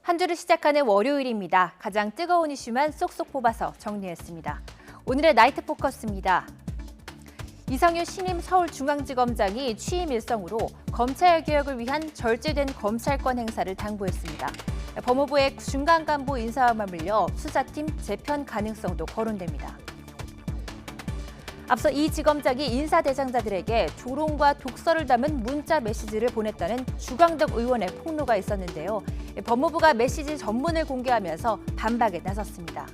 한 주를 시작하는 월요일입니다. 가장 뜨거운 이슈만 쏙쏙 뽑아서 정리했습니다. 오늘의 나이트 포커스입니다. 이성윤 신임 서울중앙지검장이 취임 일성으로 검찰개혁을 위한 절제된 검찰권 행사를 당부했습니다. 법무부의 중간 간부 인사와 맞물려 수사팀 재편 가능성도 거론됩니다. 앞서 이 지검장이 인사 대상자들에게 조롱과 독서를 담은 문자 메시지를 보냈다는 주광덕 의원의 폭로가 있었는데요. 법무부가 메시지 전문을 공개하면서 반박에 나섰습니다.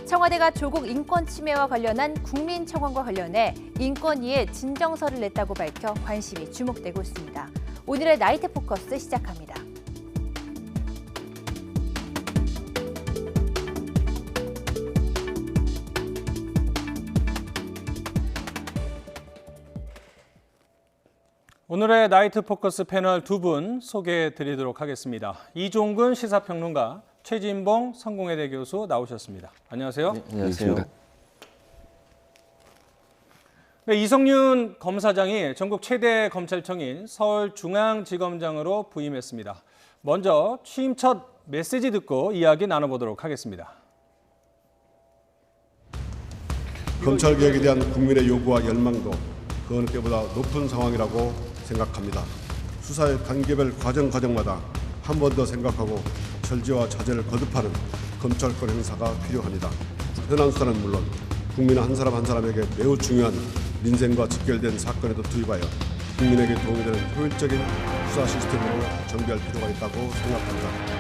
청와대가 조국 인권 침해와 관련한 국민청원과 관련해 인권위에 진정서를 냈다고 밝혀 관심이 주목되고 있습니다. 오늘의 나이트 포커스 시작합니다. 오늘의 나이트 포커스 패널 두 분 소개해 드리도록 하겠습니다. 이종근 시사평론가, 최진봉 성공회대 교수 나오셨습니다. 안녕하세요. 네, 안녕하세요. 네, 이성윤 검사장이 전국 최대 검찰청인 서울중앙지검장으로 부임했습니다. 먼저 취임 첫 메시지 듣고 이야기 나눠보도록 하겠습니다. 검찰개혁에 대한 국민의 요구와 열망도 그 어느 때보다 높은 상황이라고 생각합니다. 수사의 단계별 과정마다 한 번 더 생각하고 절제와 자제를 거듭하는 검찰권 행사가 필요합니다. 현안 수사는 물론 국민 한 사람 한 사람에게 매우 중요한 민생과 직결된 사건에도 투입하여 국민에게 도움이 되는 효율적인 수사 시스템으로 정비할 필요가 있다고 생각합니다.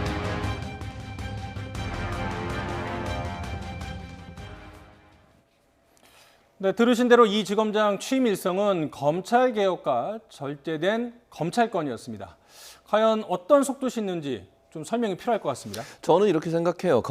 네, 들으신 대로 이 지검장 취임 일성은 검찰개혁과 절제된 검찰권이었습니다. 과연 어떤 속도시 있는지 좀 설명이 필요할 것 같습니다. 저는 이렇게 생각해요.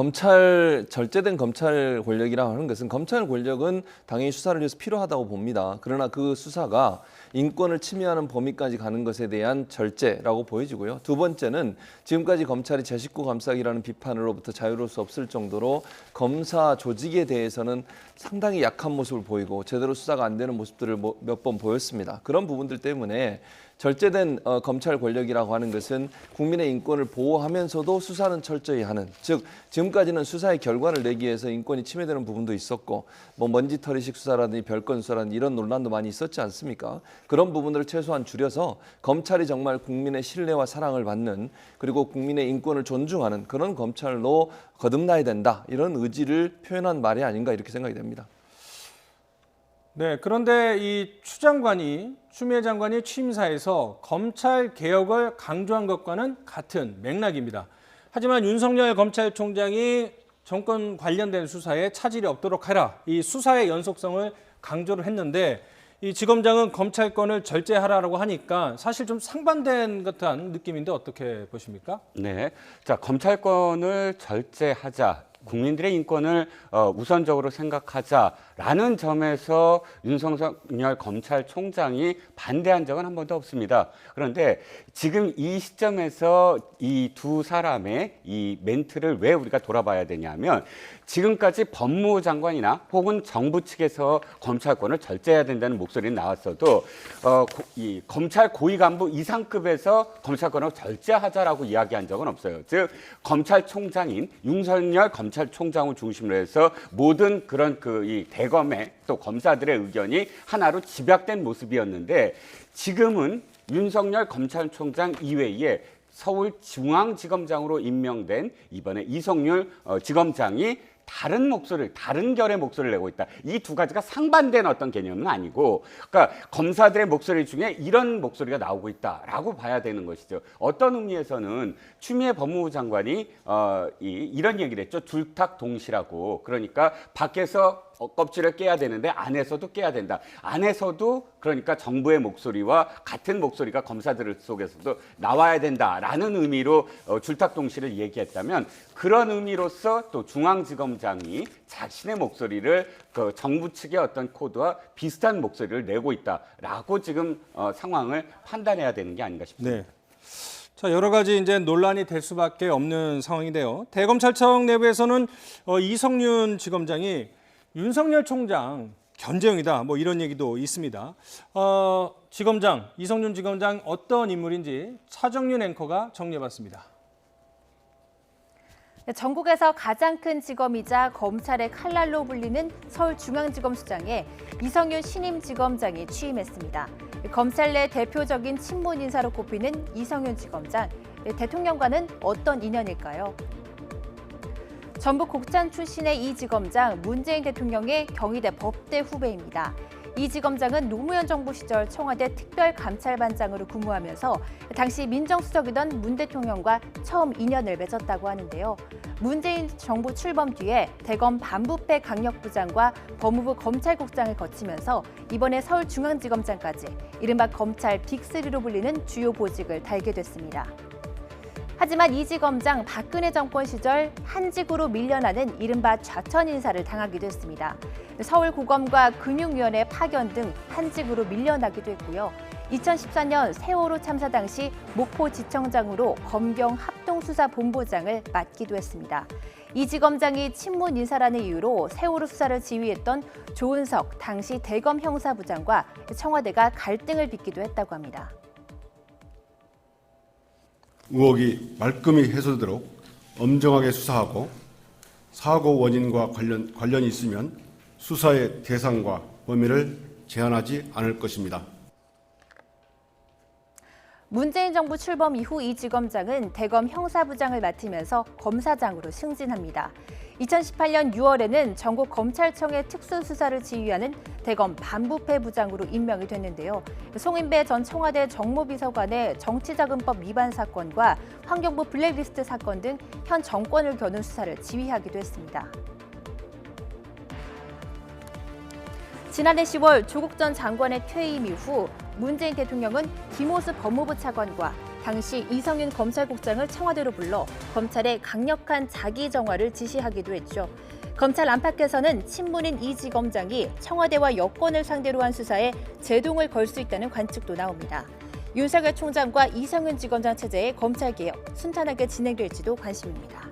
절제된 검찰 권력이라고 하는 것은 검찰 권력은 당연히 수사를 위해서 필요하다고 봅니다. 그러나 그 수사가 인권을 침해하는 범위까지 가는 것에 대한 절제라고 보여지고요. 두 번째는 지금까지 검찰이 제 식구 감싸기라는 비판으로부터 자유로울 수 없을 정도로 검사 조직에 대해서는 상당히 약한 모습을 보이고 제대로 수사가 안 되는 모습들을 몇 번 보였습니다. 그런 부분들 때문에 절제된 검찰 권력이라고 하는 것은 국민의 인권을 보호하면서도 수사는 철저히 하는, 즉 지금까지는 수사의 결과를 내기 위해서 인권이 침해되는 부분도 있었고 먼지털이식 수사라든지 별건 수사라든지 이런 논란도 많이 있었지 않습니까? 그런 부분들을 최소한 줄여서 검찰이 정말 국민의 신뢰와 사랑을 받는, 그리고 국민의 인권을 존중하는 그런 검찰로 거듭나야 된다, 이런 의지를 표현한 말이 아닌가 이렇게 생각이 됩니다. 네, 그런데 이 추미애 장관이 취임사에서 검찰 개혁을 강조한 것과는 같은 맥락입니다. 하지만 윤석열 검찰총장이 정권 관련된 수사에 차질이 없도록 하라, 이 수사의 연속성을 강조를 했는데 이 지검장은 검찰권을 절제하라고 하니까 사실 좀 상반된 듯한 느낌인데 어떻게 보십니까? 네, 자, 검찰권을 절제하자, 국민들의 인권을 우선적으로 생각하자라는 점에서 윤석열 검찰총장이 반대한 적은 한 번도 없습니다. 그런데 지금 이 시점에서 이 두 사람의 이 멘트를 왜 우리가 돌아봐야 되냐면, 지금까지 법무부 장관이나 혹은 정부 측에서 검찰권을 절제해야 된다는 목소리는 나왔어도 이 검찰 고위 간부 이상급에서 검찰권을 절제하자라고 이야기한 적은 없어요. 즉 검찰총장인 윤석열 검찰총장을 중심으로 해서 모든 그런 이 대검의 또 검사들의 의견이 하나로 집약된 모습이었는데, 지금은 윤석열 검찰총장 이외에 서울중앙지검장으로 임명된 이번에 이성윤 지검장이 다른 목소리를, 다른 결의 목소리를 내고 있다. 이 두 가지가 상반된 어떤 개념은 아니고, 그러니까 검사들의 목소리 중에 이런 목소리가 나오고 있다라고 봐야 되는 것이죠. 어떤 의미에서는 추미애 법무부 장관이 이런 얘기를 했죠. 둘탁동시라고. 그러니까 밖에서 껍질을 깨야 되는데 안에서도 깨야 된다. 안에서도 그러니까 정부의 목소리와 같은 목소리가 검사들 속에서도 나와야 된다라는 의미로 줄탁동시를 얘기했다면, 그런 의미로서 또 중앙지검장이 자신의 목소리를 그 정부 측의 어떤 코드와 비슷한 목소리를 내고 있다라고 지금 상황을 판단해야 되는 게 아닌가 싶습니다. 네. 자, 여러 가지 이제 논란이 될 수밖에 없는 상황인데요. 대검찰청 내부에서는 이성윤 지검장이 윤석열 총장 견제용이다, 뭐 이런 얘기도 있습니다. 이성윤 지검장 어떤 인물인지 차정윤 앵커가 정리해봤습니다. 전국에서 가장 큰 지검이자 검찰의 칼날로 불리는 서울중앙지검수장에 이성윤 신임지검장이 취임했습니다. 검찰 내 대표적인 친문 인사로 꼽히는 이성윤 지검장, 대통령과는 어떤 인연일까요? 전북 곡천 출신의 이 지검장, 문재인 대통령의 경희대 법대 후배입니다. 이 지검장은 노무현 정부 시절 청와대 특별감찰반장으로 근무하면서 당시 민정수석이던 문 대통령과 처음 인연을 맺었다고 하는데요. 문재인 정부 출범 뒤에 대검 반부패 강력부장과 법무부 검찰국장을 거치면서 이번에 서울중앙지검장까지 이른바 검찰 빅3로 불리는 주요 보직을 달게 됐습니다. 하지만 이 지검장 박근혜 정권 시절 한직으로 밀려나는 이른바 좌천 인사를 당하기도 했습니다. 서울고검과 금융위원회 파견 등 한직으로 밀려나기도 했고요. 2014년 세월호 참사 당시 목포지청장으로 검경 합동수사본부장을 맡기도 했습니다. 이 지검장이 친문 인사라는 이유로 세월호 수사를 지휘했던 조은석 당시 대검 형사부장과 청와대가 갈등을 빚기도 했다고 합니다. 의혹이 말끔히 해소되도록 엄정하게 수사하고 사고 원인과 관련이 있으면 수사의 대상과 범위를 제한하지 않을 것입니다. 문재인 정부 출범 이후 이 지검장은 대검 형사부장을 맡으면서 검사장으로 승진합니다. 2018년 6월에는 전국 검찰청의 특수수사를 지휘하는 대검 반부패 부장으로 임명이 됐는데요. 송인배 전 청와대 정무비서관의 정치자금법 위반 사건과 환경부 블랙리스트 사건 등 현 정권을 겨눈 수사를 지휘하기도 했습니다. 지난해 10월 조국 전 장관의 퇴임 이후 문재인 대통령은 김호수 법무부 차관과 당시 이성윤 검찰국장을 청와대로 불러 검찰의 강력한 자기 정화를 지시하기도 했죠. 검찰 안팎에서는 친문인 이 지검장이 청와대와 여권을 상대로 한 수사에 제동을 걸 수 있다는 관측도 나옵니다. 윤석열 총장과 이성윤 지검장 체제의 검찰개혁 순탄하게 진행될지도 관심입니다.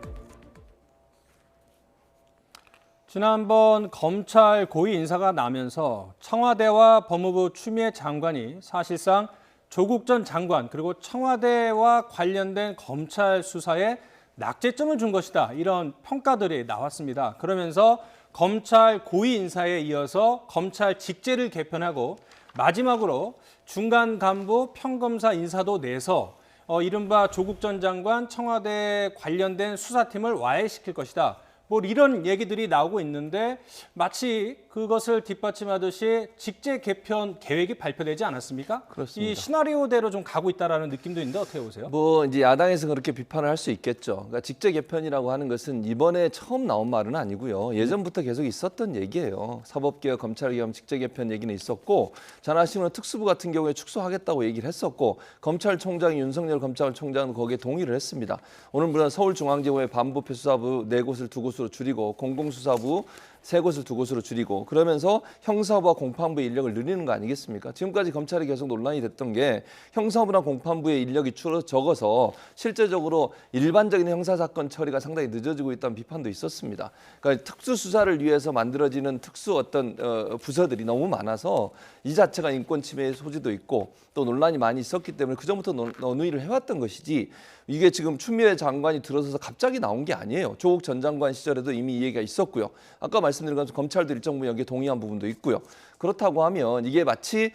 지난번 검찰 고위 인사가 나면서 청와대와 법무부 추미애 장관이 사실상 조국 전 장관 그리고 청와대와 관련된 검찰 수사에 낙제점을 준 것이다. 이런 평가들이 나왔습니다. 그러면서 검찰 고위 인사에 이어서 검찰 직제를 개편하고 마지막으로 중간 간부 평검사 인사도 내서 이른바 조국 전 장관 청와대 관련된 수사팀을 와해시킬 것이다. 뭐 이런 얘기들이 나오고 있는데 마치 그것을 뒷받침하듯이 직제 개편 계획이 발표되지 않았습니까? 그렇습니다. 이 시나리오대로 좀 가고 있다라는 느낌도 있는데 어떻게 보세요? 뭐 이제 야당에서 그렇게 비판을 할 수 있겠죠. 그러니까 직제 개편이라고 하는 것은 이번에 처음 나온 말은 아니고요. 예전부터 계속 있었던 얘기예요. 사법개혁, 검찰개혁, 직제 개편 얘기는 있었고 잘 아시면 특수부 같은 경우에 축소하겠다고 얘기를 했었고 검찰총장이 윤석열 검찰총장은 거기에 동의를 했습니다. 오늘 물론 서울중앙지검의 반부패 수사부 4곳을 2곳으로 줄이고 공공수사부 3곳을 2곳으로 줄이고 그러면서 형사부와 공판부의 인력을 늘리는 거 아니겠습니까? 지금까지 검찰이 계속 논란이 됐던 게 형사부나 공판부의 인력이 적어서 실제적으로 일반적인 형사사건 처리가 상당히 늦어지고 있다는 비판도 있었습니다. 그러니까 특수수사를 위해서 만들어지는 특수 어떤 부서들이 너무 많아서 이 자체가 인권 침해의 소지도 있고 또 논란이 많이 있었기 때문에 그전부터 논의를 해왔던 것이지 이게 지금 추미애 장관이 들어서서 갑자기 나온 게 아니에요. 조국 전 장관 시절에도 이미 이 얘기가 있었고요. 아까 말씀드린 것처럼 검찰도 일정 부분 여기에 동의한 부분도 있고요. 그렇다고 하면 이게 마치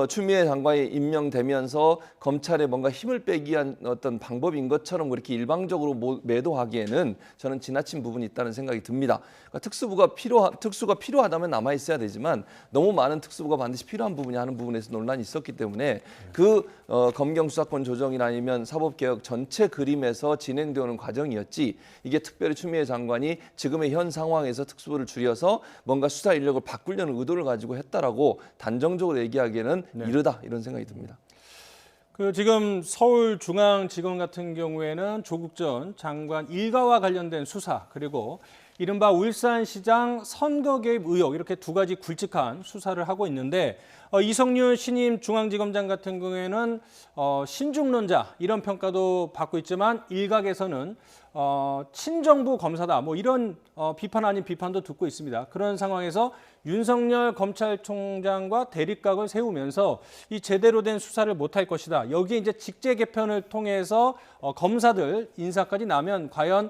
추미애 장관이 임명되면서 검찰에 뭔가 힘을 빼기 위한 어떤 방법인 것처럼 그렇게 일방적으로 매도하기에는 저는 지나친 부분이 있다는 생각이 듭니다. 그러니까 특수가 필요하다면 남아 있어야 되지만 너무 많은 특수부가 반드시 필요한 부분이 하는 부분에서 논란이 있었기 때문에 그 검경 수사권 조정이나 아니면 사법개혁 전체 그림에서 진행되는 과정이었지 이게 특별히 추미애 장관이 지금의 현 상황에서 특수부를 줄여서 뭔가 수사 인력을 바꾸려는 의도를 가지고 했다라고 단정적으로 얘기하기에는 이르다 이런 생각이 듭니다. 그 지금 서울중앙지검 같은 경우에는 조국 전 장관 일가와 관련된 수사 그리고 이른바 울산시장 선거 개입 의혹 이렇게 두 가지 굵직한 수사를 하고 있는데 이성윤 신임 중앙지검장 같은 경우에는 신중론자 이런 평가도 받고 있지만 일각에서는 친정부 검사다 뭐 이런 비판 아닌 비판도 듣고 있습니다. 그런 상황에서 윤석열 검찰총장과 대립각을 세우면서 이 제대로 된 수사를 못할 것이다. 여기에 이제 직제 개편을 통해서 검사들 인사까지 나면 과연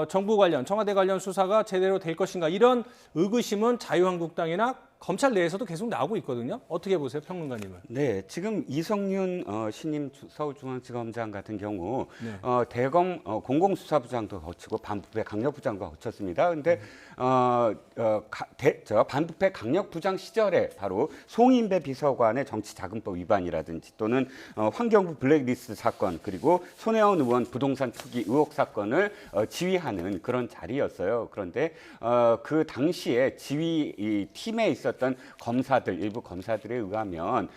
정부 관련, 청와대 관련 수사가 제대로 될 것인가 이런 의구심은 자유한국당이나 검찰 내에서도 계속 나오고 있거든요. 어떻게 보세요, 평론가님은? 네, 지금 이성윤 신임 서울중앙지검장 같은 경우 네. 대검 공공수사부장도 거치고 반부패 강력부장도 거쳤습니다. 근데 반부패 강력부장 시절에 바로 송인배 비서관의 정치자금법 위반이라든지 또는 환경부 블랙리스트 사건 그리고 손혜원 의원 부동산 투기 의혹 사건을 지휘하는 그런 자리였어요. 그런데 그 당시에 지휘 이 팀에 있었던 검사들 일부 검사들에 의하면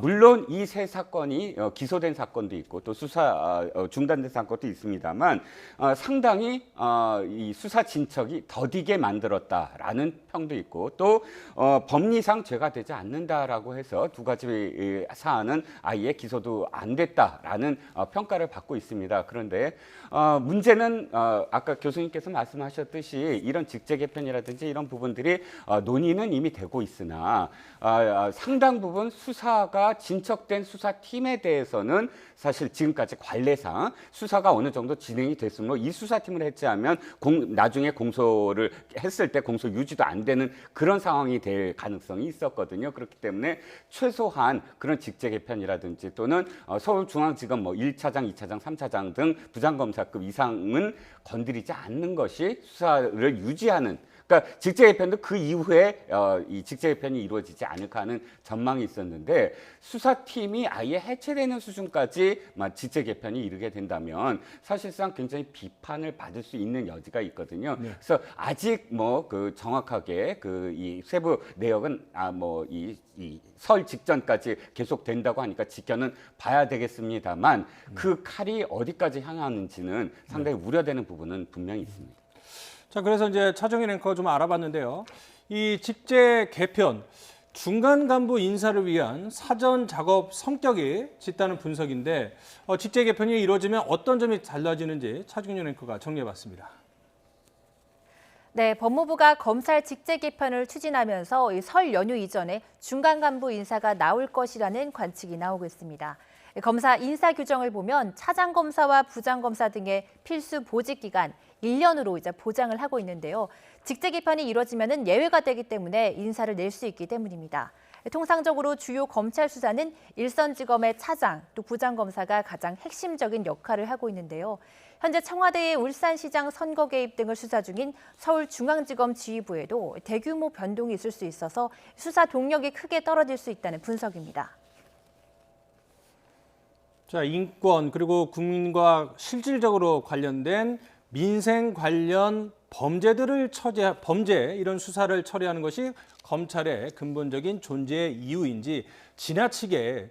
물론 이 세 사건이 기소된 사건도 있고 또 수사 중단된 사건도 있습니다만 상당히 이 수사 진척이 더디게 만들었다라는 평도 있고 또 법리상 죄가 되지 않는다라고 해서 두 가지 사안은 아예 기소도 안 됐다라는 평가를 받고 있습니다. 그런데 문제는 아까 교수님께서 말씀하셨듯이 이런 직제 개편이라든지 이런 부분들이 논의는 이미 되고 있으나 상당 부분 수사가 진척된 수사팀에 대해서는 사실 지금까지 관례상 수사가 어느 정도 진행이 됐으므로 이 수사팀을 해체하면 나중에 공소를 했을 때 공소 유지도 안 되는 그런 상황이 될 가능성이 있었거든요. 그렇기 때문에 최소한 그런 직제 개편이라든지 또는 서울중앙지검 1차장, 2차장, 3차장 등 부장검사급 이상은 건드리지 않는 것이 수사를 유지하는 그러니까 직제 개편도 그 이후에 이 직제 개편이 이루어지지 않을까 하는 전망이 있었는데 수사팀이 아예 해체되는 수준까지 직제 개편이 이르게 된다면 사실상 굉장히 비판을 받을 수 있는 여지가 있거든요. 네. 그래서 아직 그 정확하게 이 세부 내역은 이 설 직전까지 계속 된다고 하니까 지켜는 봐야 되겠습니다만 그 칼이 어디까지 향하는지는 상당히 우려되는 부분은 분명히 있습니다. 자, 그래서 이제 차정희 앵커가 좀 알아봤는데요. 이 직제 개편, 중간 간부 인사를 위한 사전 작업 성격이 짙다는 분석인데 직제 개편이 이루어지면 어떤 점이 달라지는지 차정희 앵커가 정리해봤습니다. 네, 법무부가 검찰 직제 개편을 추진하면서 이 설 연휴 이전에 중간 간부 인사가 나올 것이라는 관측이 나오고 있습니다. 검사 인사 규정을 보면 차장 검사와 부장 검사 등의 필수 보직 기간 1년으로 이제 보장을 하고 있는데요. 직제 개편이 이루어지면은 예외가 되기 때문에 인사를 낼 수 있기 때문입니다. 통상적으로 주요 검찰 수사는 일선지검의 차장 또 부장 검사가 가장 핵심적인 역할을 하고 있는데요. 현재 청와대의 울산시장 선거 개입 등을 수사 중인 서울중앙지검 지휘부에도 대규모 변동이 있을 수 있어서 수사 동력이 크게 떨어질 수 있다는 분석입니다. 자, 인권 그리고 국민과 실질적으로 관련된 민생 관련 범죄들을 범죄 이런 수사를 처리하는 것이 검찰의 근본적인 존재 이유인지 지나치게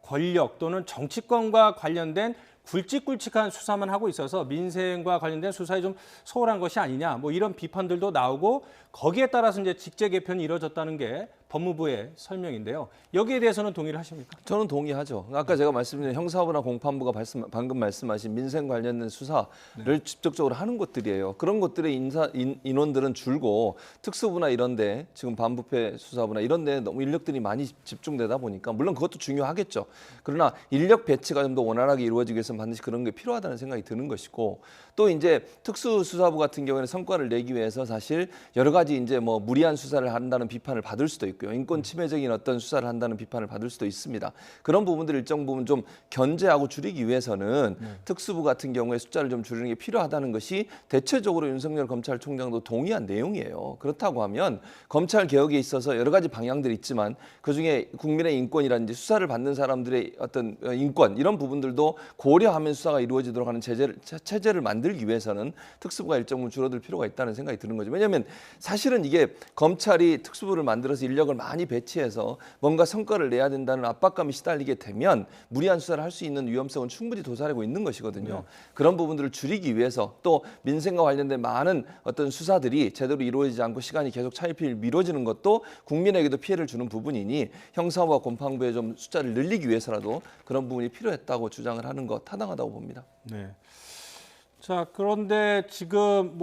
권력 또는 정치권과 관련된 굵직굵직한 수사만 하고 있어서 민생과 관련된 수사에 좀 소홀한 것이 아니냐 이런 비판들도 나오고 거기에 따라서 이제 직제 개편이 이루어졌다는 게 법무부의 설명인데요. 여기에 대해서는 동의를 하십니까? 저는 동의하죠. 아까 제가 말씀드린 형사부나 공판부가 방금 말씀하신 민생 관련된 수사를 직접적으로 하는 것들이에요. 그런 것들의 인원들은 줄고 특수부나 이런데 지금 반부패 수사부나 이런데 너무 인력들이 많이 집중되다 보니까 물론 그것도 중요하겠죠. 그러나 인력 배치가 좀 더 원활하게 이루어지기 위해서는 반드시 그런 게 필요하다는 생각이 드는 것이고 또 이제 특수수사부 같은 경우에는 성과를 내기 위해서 사실 여러 가지 이제 무리한 수사를 한다는 비판을 받을 수도 있고요. 인권 침해적인 어떤 수사를 한다는 비판을 받을 수도 있습니다. 그런 부분들 일정 부분 좀 견제하고 줄이기 위해서는 특수부 같은 경우에 숫자를 좀 줄이는 게 필요하다는 것이 대체적으로 윤석열 검찰총장도 동의한 내용이에요. 그렇다고 하면 검찰 개혁에 있어서 여러 가지 방향들이 있지만 그중에 국민의 인권이라든지 수사를 받는 사람들의 어떤 인권 이런 부분들도 고려하면 수사가 이루어지도록 하는 체제를 만들기 위해서는 특수부가 일정 부분 줄어들 필요가 있다는 생각이 드는 거죠. 왜냐하면 사실은 이게 검찰이 특수부를 만들어서 인력을 많이 배치해서 뭔가 성과를 내야 된다는 압박감이 시달리게 되면 무리한 수사를 할 수 있는 위험성은 충분히 도사리고 있는 것이거든요. 그런 부분들을 줄이기 위해서 또 민생과 관련된 많은 어떤 수사들이 제대로 이루어지지 않고 시간이 계속 차일피일 미뤄지는 것도 국민에게도 피해를 주는 부분이니 형사부와 공판부에 좀 숫자를 늘리기 위해서라도 그런 부분이 필요했다고 주장을 하는 거 타당하다고 봅니다. 네. 자, 그런데 지금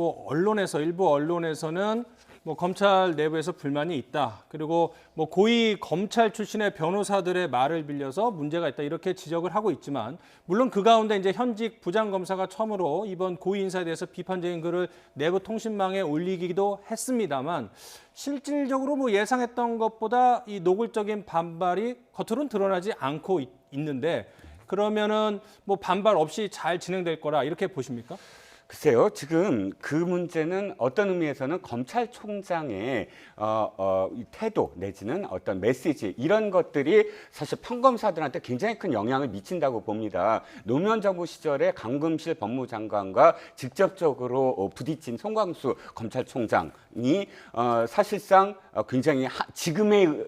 일부 언론에서는 뭐 검찰 내부에서 불만이 있다. 그리고 뭐 고위 검찰 출신의 변호사들의 말을 빌려서 문제가 있다. 이렇게 지적을 하고 있지만 물론 그 가운데 이제 현직 부장검사가 처음으로 이번 고위 인사에 대해서 비판적인 글을 내부 통신망에 올리기도 했습니다만 실질적으로 뭐 예상했던 것보다 이 노골적인 반발이 겉으로는 드러나지 않고 있는데 그러면은 뭐 반발 없이 잘 진행될 거라 이렇게 보십니까? 글쎄요, 지금 그 문제는 어떤 의미에서는 검찰총장의 이 태도 내지는 어떤 메시지 이런 것들이 사실 평검사들한테 굉장히 큰 영향을 미친다고 봅니다. 노무현 정부 시절에 강금실 법무장관과 직접적으로 부딪힌 송광수 검찰총장이 사실상 굉장히 지금의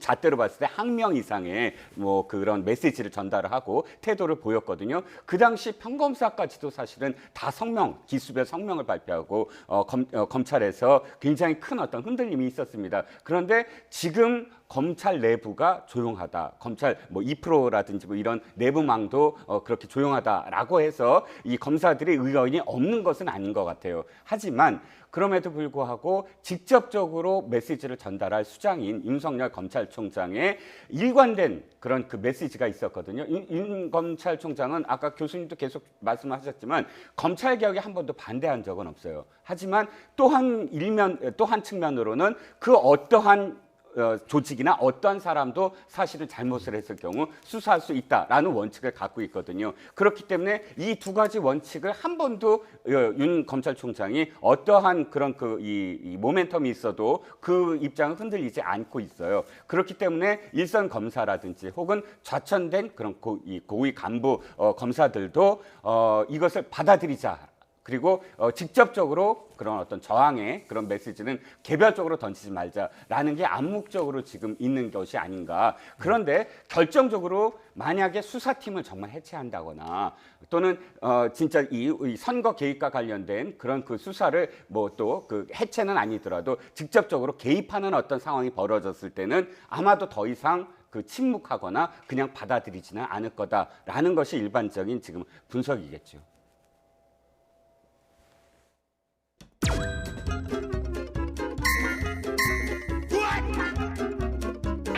잣대로 봤을 때 항명 이상의 뭐 그런 메시지를 전달을 하고 태도를 보였거든요. 그 당시 평검사까지도 사실은 다 기수별 성명을 발표하고 검찰에서 굉장히 큰 어떤 흔들림이 있었습니다. 그런데 지금 검찰 내부가 조용하다. 검찰 뭐 2%라든지 뭐 이런 내부망도 그렇게 조용하다라고 해서 이 검사들의 의견이 없는 것은 아닌 것 같아요. 하지만 그럼에도 불구하고 직접적으로 메시지를 전달할 수장인 윤석열 검찰총장의 일관된 그런 그 메시지가 있었거든요. 윤 검찰총장은 아까 교수님도 계속 말씀하셨지만 검찰 개혁에 한 번도 반대한 적은 없어요. 하지만 또 한 측면으로는 그 어떠한 조직이나 어떤 사람도 사실은 잘못을 했을 경우 수사할 수 있다라는 원칙을 갖고 있거든요. 그렇기 때문에 이 두 가지 원칙을 한 번도 윤 검찰총장이 어떠한 그런 이 모멘텀이 있어도 그 입장은 흔들리지 않고 있어요. 그렇기 때문에 일선 검사라든지 혹은 좌천된 그런 고위 간부 검사들도 이것을 받아들이자. 그리고 직접적으로 그런 어떤 저항의 그런 메시지는 개별적으로 던지지 말자라는 게 암묵적으로 지금 있는 것이 아닌가. 그런데 결정적으로 만약에 수사팀을 정말 해체한다거나 또는 진짜 이 선거 개입과 관련된 그런 그 수사를 뭐 또 그 해체는 아니더라도 직접적으로 개입하는 어떤 상황이 벌어졌을 때는 아마도 더 이상 그 침묵하거나 그냥 받아들이지는 않을 거다라는 것이 일반적인 지금 분석이겠죠.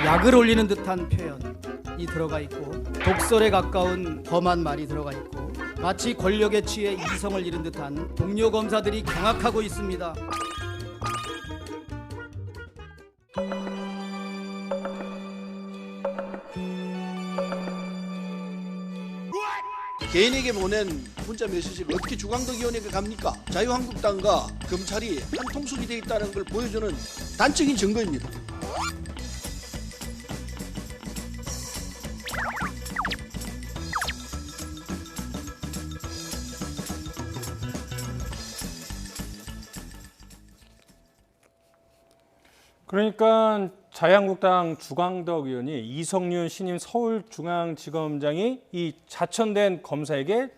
약을 올리는 듯한 표현이 들어가 있고 독설에 가까운 험한 말이 들어가 있고 마치 권력에 취해 이성을 잃은 듯한 동료 검사들이 경악하고 있습니다. 개인에게 보낸 문자 메시지를 어떻게 주광덕 의원에게 갑니까? 자유한국당과 검찰이 한 통속이 돼 있다는 걸 보여주는 단적인 증거입니다. 그러니까 자유한국당 주광덕 의원이 이성윤 신임 서울중앙지검장이 이 자천된 검사에게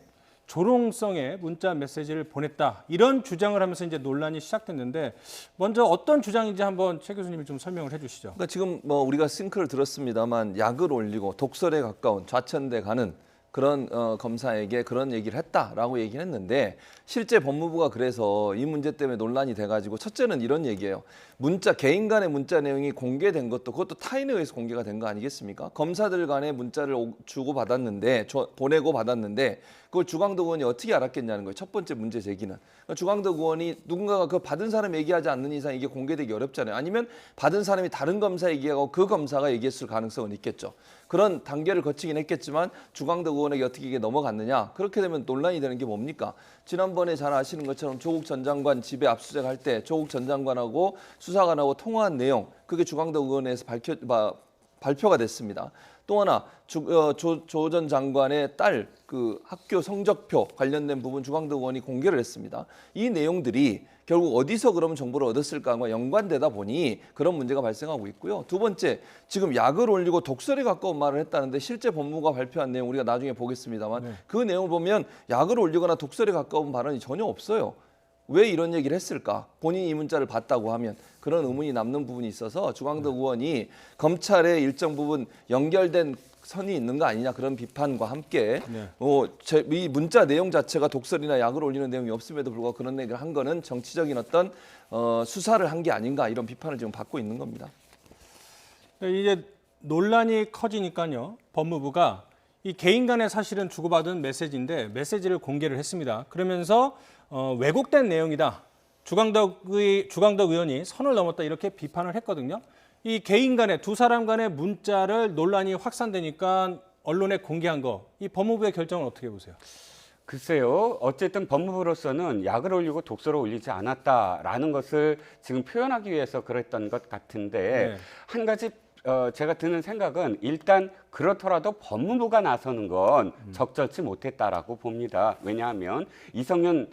조롱성의 문자 메시지를 보냈다. 이런 주장을 하면서 이제 논란이 시작됐는데 먼저 어떤 주장인지 한번 최 교수님이 좀 설명을 해 주시죠. 그러니까 지금 뭐 우리가 싱크를 들었습니다만 약을 올리고 독설에 가까운 좌천돼 가는 그런 검사에게 그런 얘기를 했다라고 얘기를 했는데 실제 법무부가 그래서 이 문제 때문에 논란이 돼가지고 첫째는 이런 얘기예요. 개인 간의 문자 내용이 공개된 것도 그것도 타인에 의해서 공개가 된 거 아니겠습니까? 검사들 간에 문자를 보내고 받았는데 그걸 주광덕 의원이 어떻게 알았겠냐는 거예요. 첫 번째 문제 제기는. 그러니까 주광덕 의원이 누군가가 그 받은 사람 얘기하지 않는 이상 이게 공개되기 어렵잖아요. 아니면 받은 사람이 다른 검사 얘기하고 그 검사가 얘기했을 가능성은 있겠죠. 그런 단계를 거치긴 했겠지만 주광덕 의원에게 어떻게 이게 넘어갔느냐. 그렇게 되면 논란이 되는 게 뭡니까? 지난번에 잘 아시는 것처럼 조국 전 장관 집에 압수수색할 때 조국 전 장관하고 수사관하고 통화한 내용 그게 주광덕 의원에서 발표가 됐습니다. 또 하나 조 전 장관의 딸 그 학교 성적표 관련된 부분 주광덕 의원이 공개를 했습니다. 이 내용들이 결국 어디서 그러면 정보를 얻었을까와 연관되다 보니 그런 문제가 발생하고 있고요. 두 번째, 지금 약을 올리고 독설에 가까운 말을 했다는데 실제 법무부가 발표한 내용 우리가 나중에 보겠습니다만 그 내용을 보면 약을 올리거나 독설에 가까운 발언이 전혀 없어요. 왜 이런 얘기를 했을까? 본인이 이 문자를 봤다고 하면 그런 의문이 남는 부분이 있어서 주광덕 의원이 검찰에 일정 부분 연결된 선이 있는 거 아니냐 그런 비판과 함께 네. 이 문자 내용 자체가 독설이나 약을 올리는 내용이 없음에도 불구하고 그런 얘기를 한 거는 정치적인 어떤 수사를 한 게 아닌가 이런 비판을 지금 받고 있는 겁니다. 이제 논란이 커지니까요. 법무부가 이 개인 간에 사실은 주고받은 메시지인데 메시지를 공개를 했습니다. 그러면서 왜곡된 내용이다. 주광덕 의원이 선을 넘었다 이렇게 비판을 했거든요. 이 개인 간의 두 사람 간의 문자를 논란이 확산되니까 언론에 공개한 거, 이 법무부의 결정은 어떻게 보세요? 글쎄요. 어쨌든 법무부로서는 약을 올리고 독서를 올리지 않았다라는 것을 지금 표현하기 위해서 그랬던 것 같은데 네. 한 가지 제가 드는 생각은 일단 그렇더라도 법무부가 나서는 건 적절치 못했다라고 봅니다. 왜냐하면 이성윤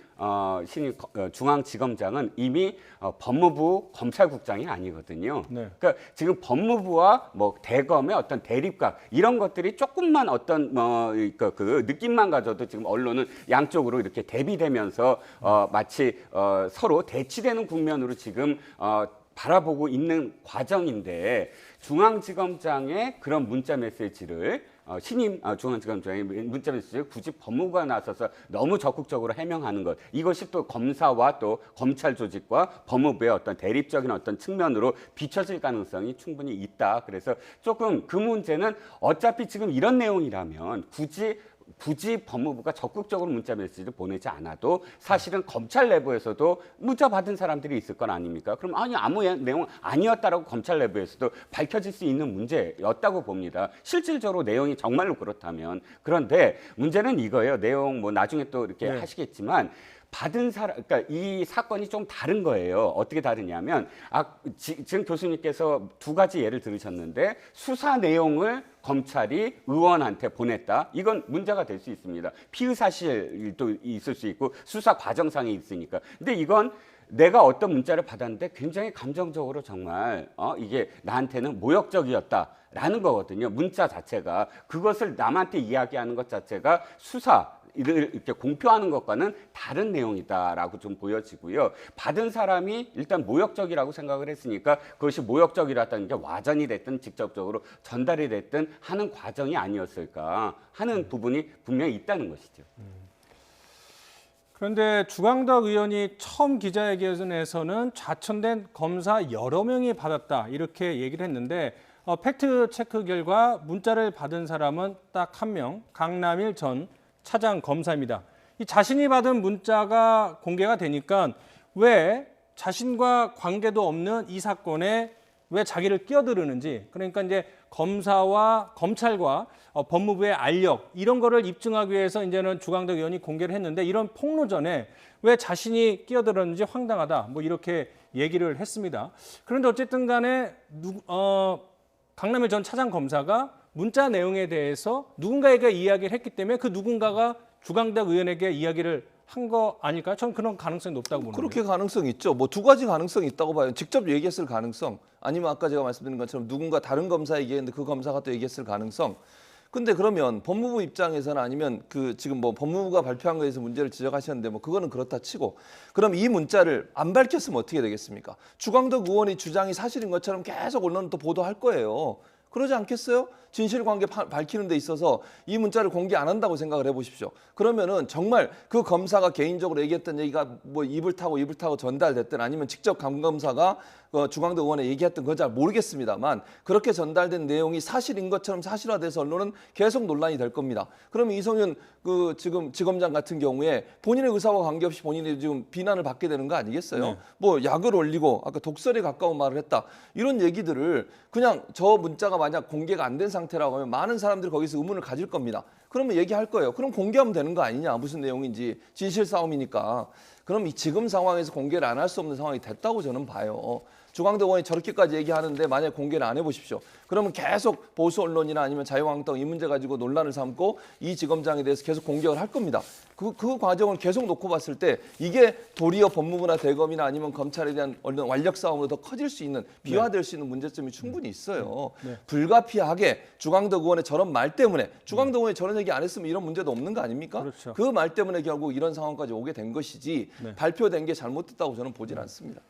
신임 중앙지검장은 이미 법무부 검찰국장이 아니거든요. 네. 그러니까 지금 법무부와 뭐 대검의 어떤 대립각 이런 것들이 조금만 어떤 그 느낌만 가져도 지금 언론은 양쪽으로 이렇게 대비되면서 마치 서로 대치되는 국면으로 지금 바라보고 있는 과정인데 중앙지검장의 그런 문자 메시지를 신임 중앙지검장의 문자 메시지를 굳이 법무부가 나서서 너무 적극적으로 해명하는 것 이것이 또 검사와 또 검찰 조직과 법무부의 어떤 대립적인 어떤 측면으로 비춰질 가능성이 충분히 있다. 그래서 조금 그 문제는 어차피 지금 이런 내용이라면 굳이 법무부가 적극적으로 문자 메시지를 보내지 않아도 사실은 검찰 내부에서도 문자 받은 사람들이 있을 건 아닙니까? 그럼 아무 내용 아니었다라고 검찰 내부에서도 밝혀질 수 있는 문제였다고 봅니다. 실질적으로 내용이 정말로 그렇다면. 그런데 문제는 이거예요. 내용 뭐 나중에 또 이렇게 네. 하시겠지만 받은 사람, 그러니까 이 사건이 좀 다른 거예요. 어떻게 다르냐면, 지금 교수님께서 두 가지 예를 들으셨는데, 수사 내용을 검찰이 의원한테 보냈다. 이건 문제가 될 수 있습니다. 피의사실도 있을 수 있고, 수사 과정상이 있으니까. 근데 이건 내가 어떤 문자를 받았는데 굉장히 감정적으로 정말, 이게 나한테는 모욕적이었다라는 거거든요. 문자 자체가. 그것을 남한테 이야기하는 것 자체가 이렇게 공표하는 것과는 다른 내용이다라고 좀 보여지고요. 받은 사람이 일단 모욕적이라고 생각을 했으니까 그것이 모욕적이라는 게 와전이 됐든 직접적으로 전달이 됐든 하는 과정이 아니었을까 하는 부분이 분명히 있다는 것이죠. 그런데 주광덕 의원이 처음 기자회견에서는 좌천된 검사 여러 명이 받았다 이렇게 얘기를 했는데 팩트 체크 결과 문자를 받은 사람은 딱 한 명, 강남일 전 차장 검사입니다. 이 자신이 받은 문자가 공개가 되니까 왜 자신과 관계도 없는 이 사건에 왜 자기를 끼어드르는지, 그러니까 이제 검사와 검찰과 법무부의 알력 이런 거를 입증하기 위해서 이제는 주광덕 의원이 공개를 했는데 이런 폭로전에 왜 자신이 끼어들었는지 황당하다 뭐 이렇게 얘기를 했습니다. 그런데 어쨌든 간에 강남일 전 차장 검사가 문자 내용에 대해서 누군가에게 이야기를 했기 때문에 그 누군가가 주광덕 의원에게 이야기를 한 거 아닐까요? 저는 그런 가능성이 높다고 보는데. 그렇게 가능성이 있죠. 뭐 두 가지 가능성이 있다고 봐요. 직접 얘기했을 가능성, 아니면 아까 제가 말씀드린 것처럼 누군가 다른 검사 얘기했는데 그 검사가 또 얘기했을 가능성. 근데 그러면 법무부 입장에서는 아니면 그 지금 뭐 법무부가 발표한 거에 대해서 문제를 지적하셨는데 뭐 그거는 그렇다 치고 그럼 이 문자를 안 밝혔으면 어떻게 되겠습니까? 주광덕 의원의 주장이 사실인 것처럼 계속 언론은 또 보도할 거예요. 그러지 않겠어요? 진실관계 밝히는 데 있어서 이 문자를 공개 안 한다고 생각을 해보십시오. 그러면은 정말 그 검사가 개인적으로 얘기했던 얘기가 뭐 입을 타고 전달됐든 아니면 직접 강 검사가 주광덕 의원에 얘기했던 건 잘 모르겠습니다만 그렇게 전달된 내용이 사실인 것처럼 사실화돼서 언론은 계속 논란이 될 겁니다. 그러면 이성윤 그 지금 지검장 같은 경우에 본인의 의사와 관계없이 본인이 지금 비난을 받게 되는 거 아니겠어요? 네. 뭐 약을 올리고 아까 독설에 가까운 말을 했다. 이런 얘기들을 그냥 저 문자가 만약 공개가 안 된 상태라고 하면 많은 사람들이 거기서 의문을 가질 겁니다. 그러면 얘기할 거예요. 그럼 공개하면 되는 거 아니냐. 무슨 내용인지 진실 싸움이니까. 그럼 이 지금 상황에서 공개를 안 할 수 없는 상황이 됐다고 저는 봐요. 주광덕 의원이 저렇게까지 얘기하는데 만약 공개를 안 해보십시오. 그러면 계속 보수 언론이나 아니면 자유한국당 이 문제 가지고 논란을 삼고 이 지검장에 대해서 계속 공격을 할 겁니다. 그 과정을 계속 놓고 봤을 때 이게 도리어 법무부나 대검이나 아니면 검찰에 대한 언론 완력 싸움으로 더 커질 수 있는 비화될 수 있는 문제점이 충분히 있어요. 불가피하게 주광덕 의원의 저런 말 때문에 주광덕 의원이 저런 얘기 안 했으면 이런 문제도 없는 거 아닙니까? 그렇죠. 그 말 때문에 결국 이런 상황까지 오게 된 것이지 네. 발표된 게 잘못됐다고 저는 보진 않습니다.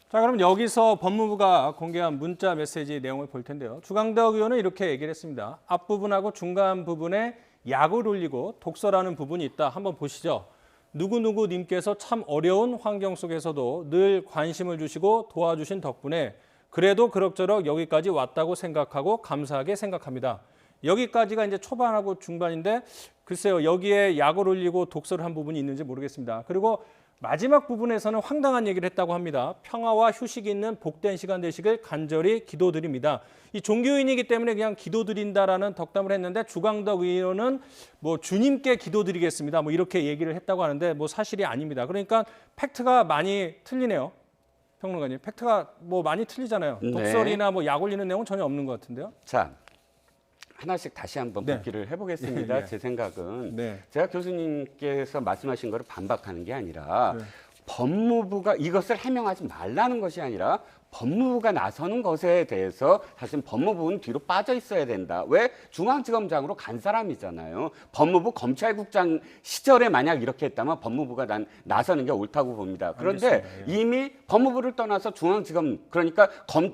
자, 그럼 여기서 법무부가 공개한 문자 메시지 내용을 볼 텐데요. 주광덕 의원은 이렇게 얘기를 했습니다. 앞부분하고 중간 부분에 약을 올리고 독서라는 부분이 있다. 한번 보시죠. 누구누구님께서 참 어려운 환경 속에서도 늘 관심을 주시고 도와주신 덕분에 그래도 그럭저럭 여기까지 왔다고 생각하고 감사하게 생각합니다. 여기까지가 이제 초반하고 중반인데 글쎄요, 여기에 약을 올리고 독서를 한 부분이 있는지 모르겠습니다. 그리고 마지막 부분에서는 황당한 얘기를 했다고 합니다. 평화와 휴식이 있는 복된 시간 되시길 간절히 기도드립니다. 이 종교인이기 때문에 그냥 기도드린다라는 덕담을 했는데 주광덕 의원은 뭐 주님께 기도드리겠습니다. 뭐 이렇게 얘기를 했다고 하는데 뭐 사실이 아닙니다. 그러니까 팩트가 많이 틀리네요. 평론가님, 팩트가 뭐 많이 틀리잖아요. 네. 독설이나 뭐 약 올리는 내용은 전혀 없는 것 같은데요. 자, 하나씩 다시 한번 네. 복기를 해보겠습니다. 예, 예. 제 생각은 네. 제가 교수님께서 말씀하신 거를 반박하는 게 아니라 네. 법무부가 이것을 해명하지 말라는 것이 아니라 법무부가 나서는 것에 대해서 사실 법무부는 뒤로 빠져 있어야 된다. 왜? 중앙지검장으로 간 사람이잖아요. 법무부 검찰국장 시절에 만약 이렇게 했다면 법무부가 나서는 게 옳다고 봅니다. 그런데 알겠습니다. 예. 이미 법무부를 떠나서 중앙지검 그러니까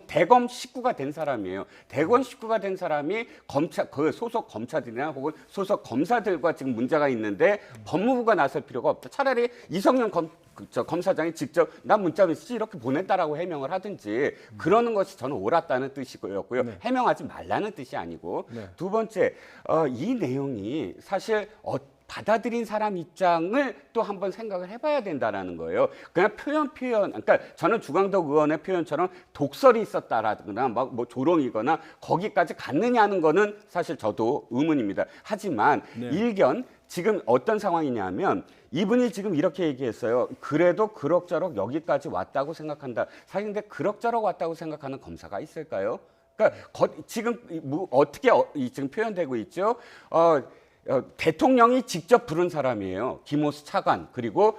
대검 식구가 된 사람이에요. 대검 식구가 된 사람이 검찰 그 소속 검사들이나 혹은 소속 검사들과 지금 문제가 있는데 법무부가 나설 필요가 없다. 차라리 이성윤 검사장이 직접 난 문자 메시지 이렇게 보냈다라고 해명을 하든지 그러는 것이 저는 옳았다는 뜻이고요. 네. 해명하지 말라는 뜻이 아니고 네. 두 번째 이 내용이 사실 받아들인 사람 입장을 또 한번 생각을 해봐야 된다라는 거예요. 그냥 표현. 그러니까 저는 주광덕 의원의 표현처럼 독설이 있었다라거나 뭐 조롱이거나 거기까지 갔느냐는 거는 사실 저도 의문입니다. 하지만 네. 일견 지금 어떤 상황이냐면 이분이 지금 이렇게 얘기했어요. 그래도 그럭저럭 여기까지 왔다고 생각한다. 사실 근데 그럭저럭 왔다고 생각하는 검사가 있을까요? 그러니까 지금 어떻게 지금 표현되고 있죠? 대통령이 직접 부른 사람이에요. 김호수 차관 그리고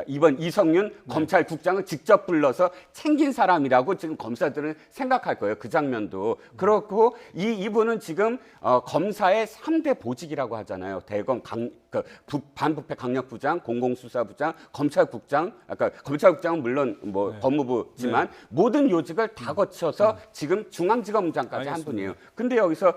이번 이성윤 검찰국장을 직접 불러서 챙긴 사람이라고 지금 검사들은 생각할 거예요. 그 장면도. 그렇고 이분은 지금 검사의 3대 보직이라고 하잖아요. 대검 반부패 강력부장, 공공수사부장, 검찰국장. 아까 검찰국장은 물론 뭐 네. 법무부지만 모든 요직을 다 거쳐서 지금 중앙지검장까지 한 알겠습니다. 분이에요. 근데 여기서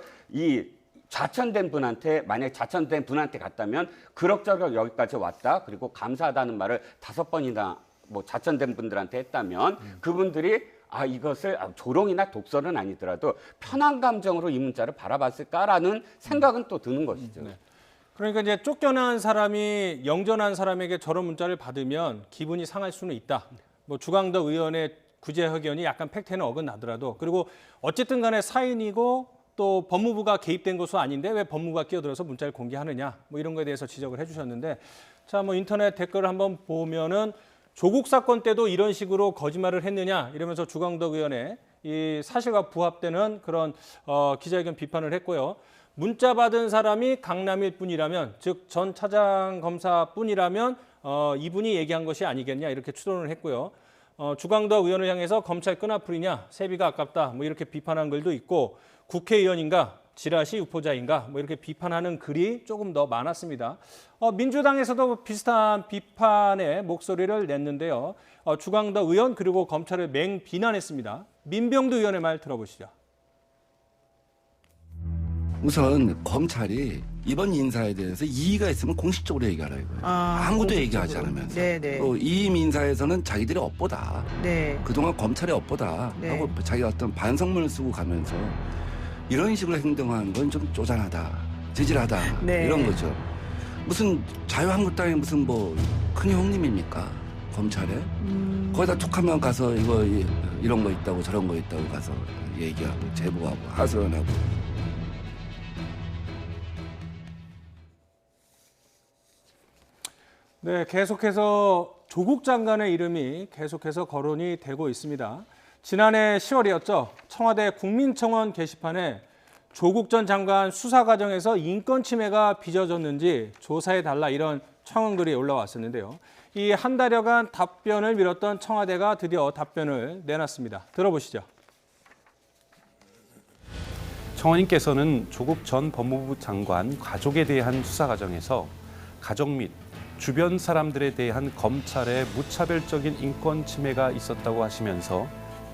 만약에 좌천된 분한테 갔다면 그럭저럭 여기까지 왔다. 그리고 감사하다는 말을 5번이나 뭐 좌천된 분들한테 했다면 그분들이 이것을 조롱이나 독설은 아니더라도 편한 감정으로 이 문자를 바라봤을까라는 생각은 또 드는 것이죠. 네. 그러니까 이제 쫓겨난 사람이 영전한 사람에게 저런 문자를 받으면 기분이 상할 수는 있다. 뭐 주광덕 의원의 구제의견이 약간 팩트에는 어긋나더라도 그리고 어쨌든 간에 사인이고 또 법무부가 개입된 것은 아닌데 왜 법무부가 끼어들어서 문자를 공개하느냐 뭐 이런 거에 대해서 지적을 해주셨는데 자 뭐 인터넷 댓글을 한번 보면은 조국 사건 때도 이런 식으로 거짓말을 했느냐 이러면서 주광덕 의원의 이 사실과 부합되는 그런 기자회견 비판을 했고요. 문자 받은 사람이 강남일 뿐이라면 즉 전 차장 검사뿐이라면 이분이 얘기한 것이 아니겠냐 이렇게 추론을 했고요. 주광덕 의원을 향해서 검찰 끈앞풀이냐 세비가 아깝다 뭐 이렇게 비판한 글도 있고 국회의원인가 지라시 유포자인가 뭐 이렇게 비판하는 글이 조금 더 많았습니다. 민주당에서도 비슷한 비판의 목소리를 냈는데요. 주광덕 의원 그리고 검찰을 맹비난했습니다. 민병두 의원의 말 들어보시죠. 우선 검찰이 이번 인사에 대해서 이의가 있으면 공식적으로 얘기하라 이거예요. 아무도 얘기하지 않으면서. 네네. 또 이임 인사에서는 자기들의 업보다. 네. 그동안 검찰의 업보다 네. 하고 자기가 어떤 반성문을 쓰고 가면서 이런 식으로 행동하는 건 좀 쪼잔하다, 지질하다 네. 이런 거죠. 무슨 자유한국당이 무슨 뭐 큰 형님입니까? 검찰에? 거기다 툭하면 가서 이런 거 있다고 저런 거 있다고 가서 얘기하고 제보하고 하소연하고. 네, 계속해서 조국 장관의 이름이 계속해서 거론이 되고 있습니다. 지난해 10월이었죠. 청와대 국민청원 게시판에 조국 전 장관 수사 과정에서 인권 침해가 빚어졌는지 조사해달라 이런 청원글이 올라왔었는데요. 이 한 달여간 답변을 미뤘던 청와대가 드디어 답변을 내놨습니다. 들어보시죠. 청원인께서는 조국 전 법무부 장관 가족에 대한 수사 과정에서 가족 및 주변 사람들에 대한 검찰의 무차별적인 인권 침해가 있었다고 하시면서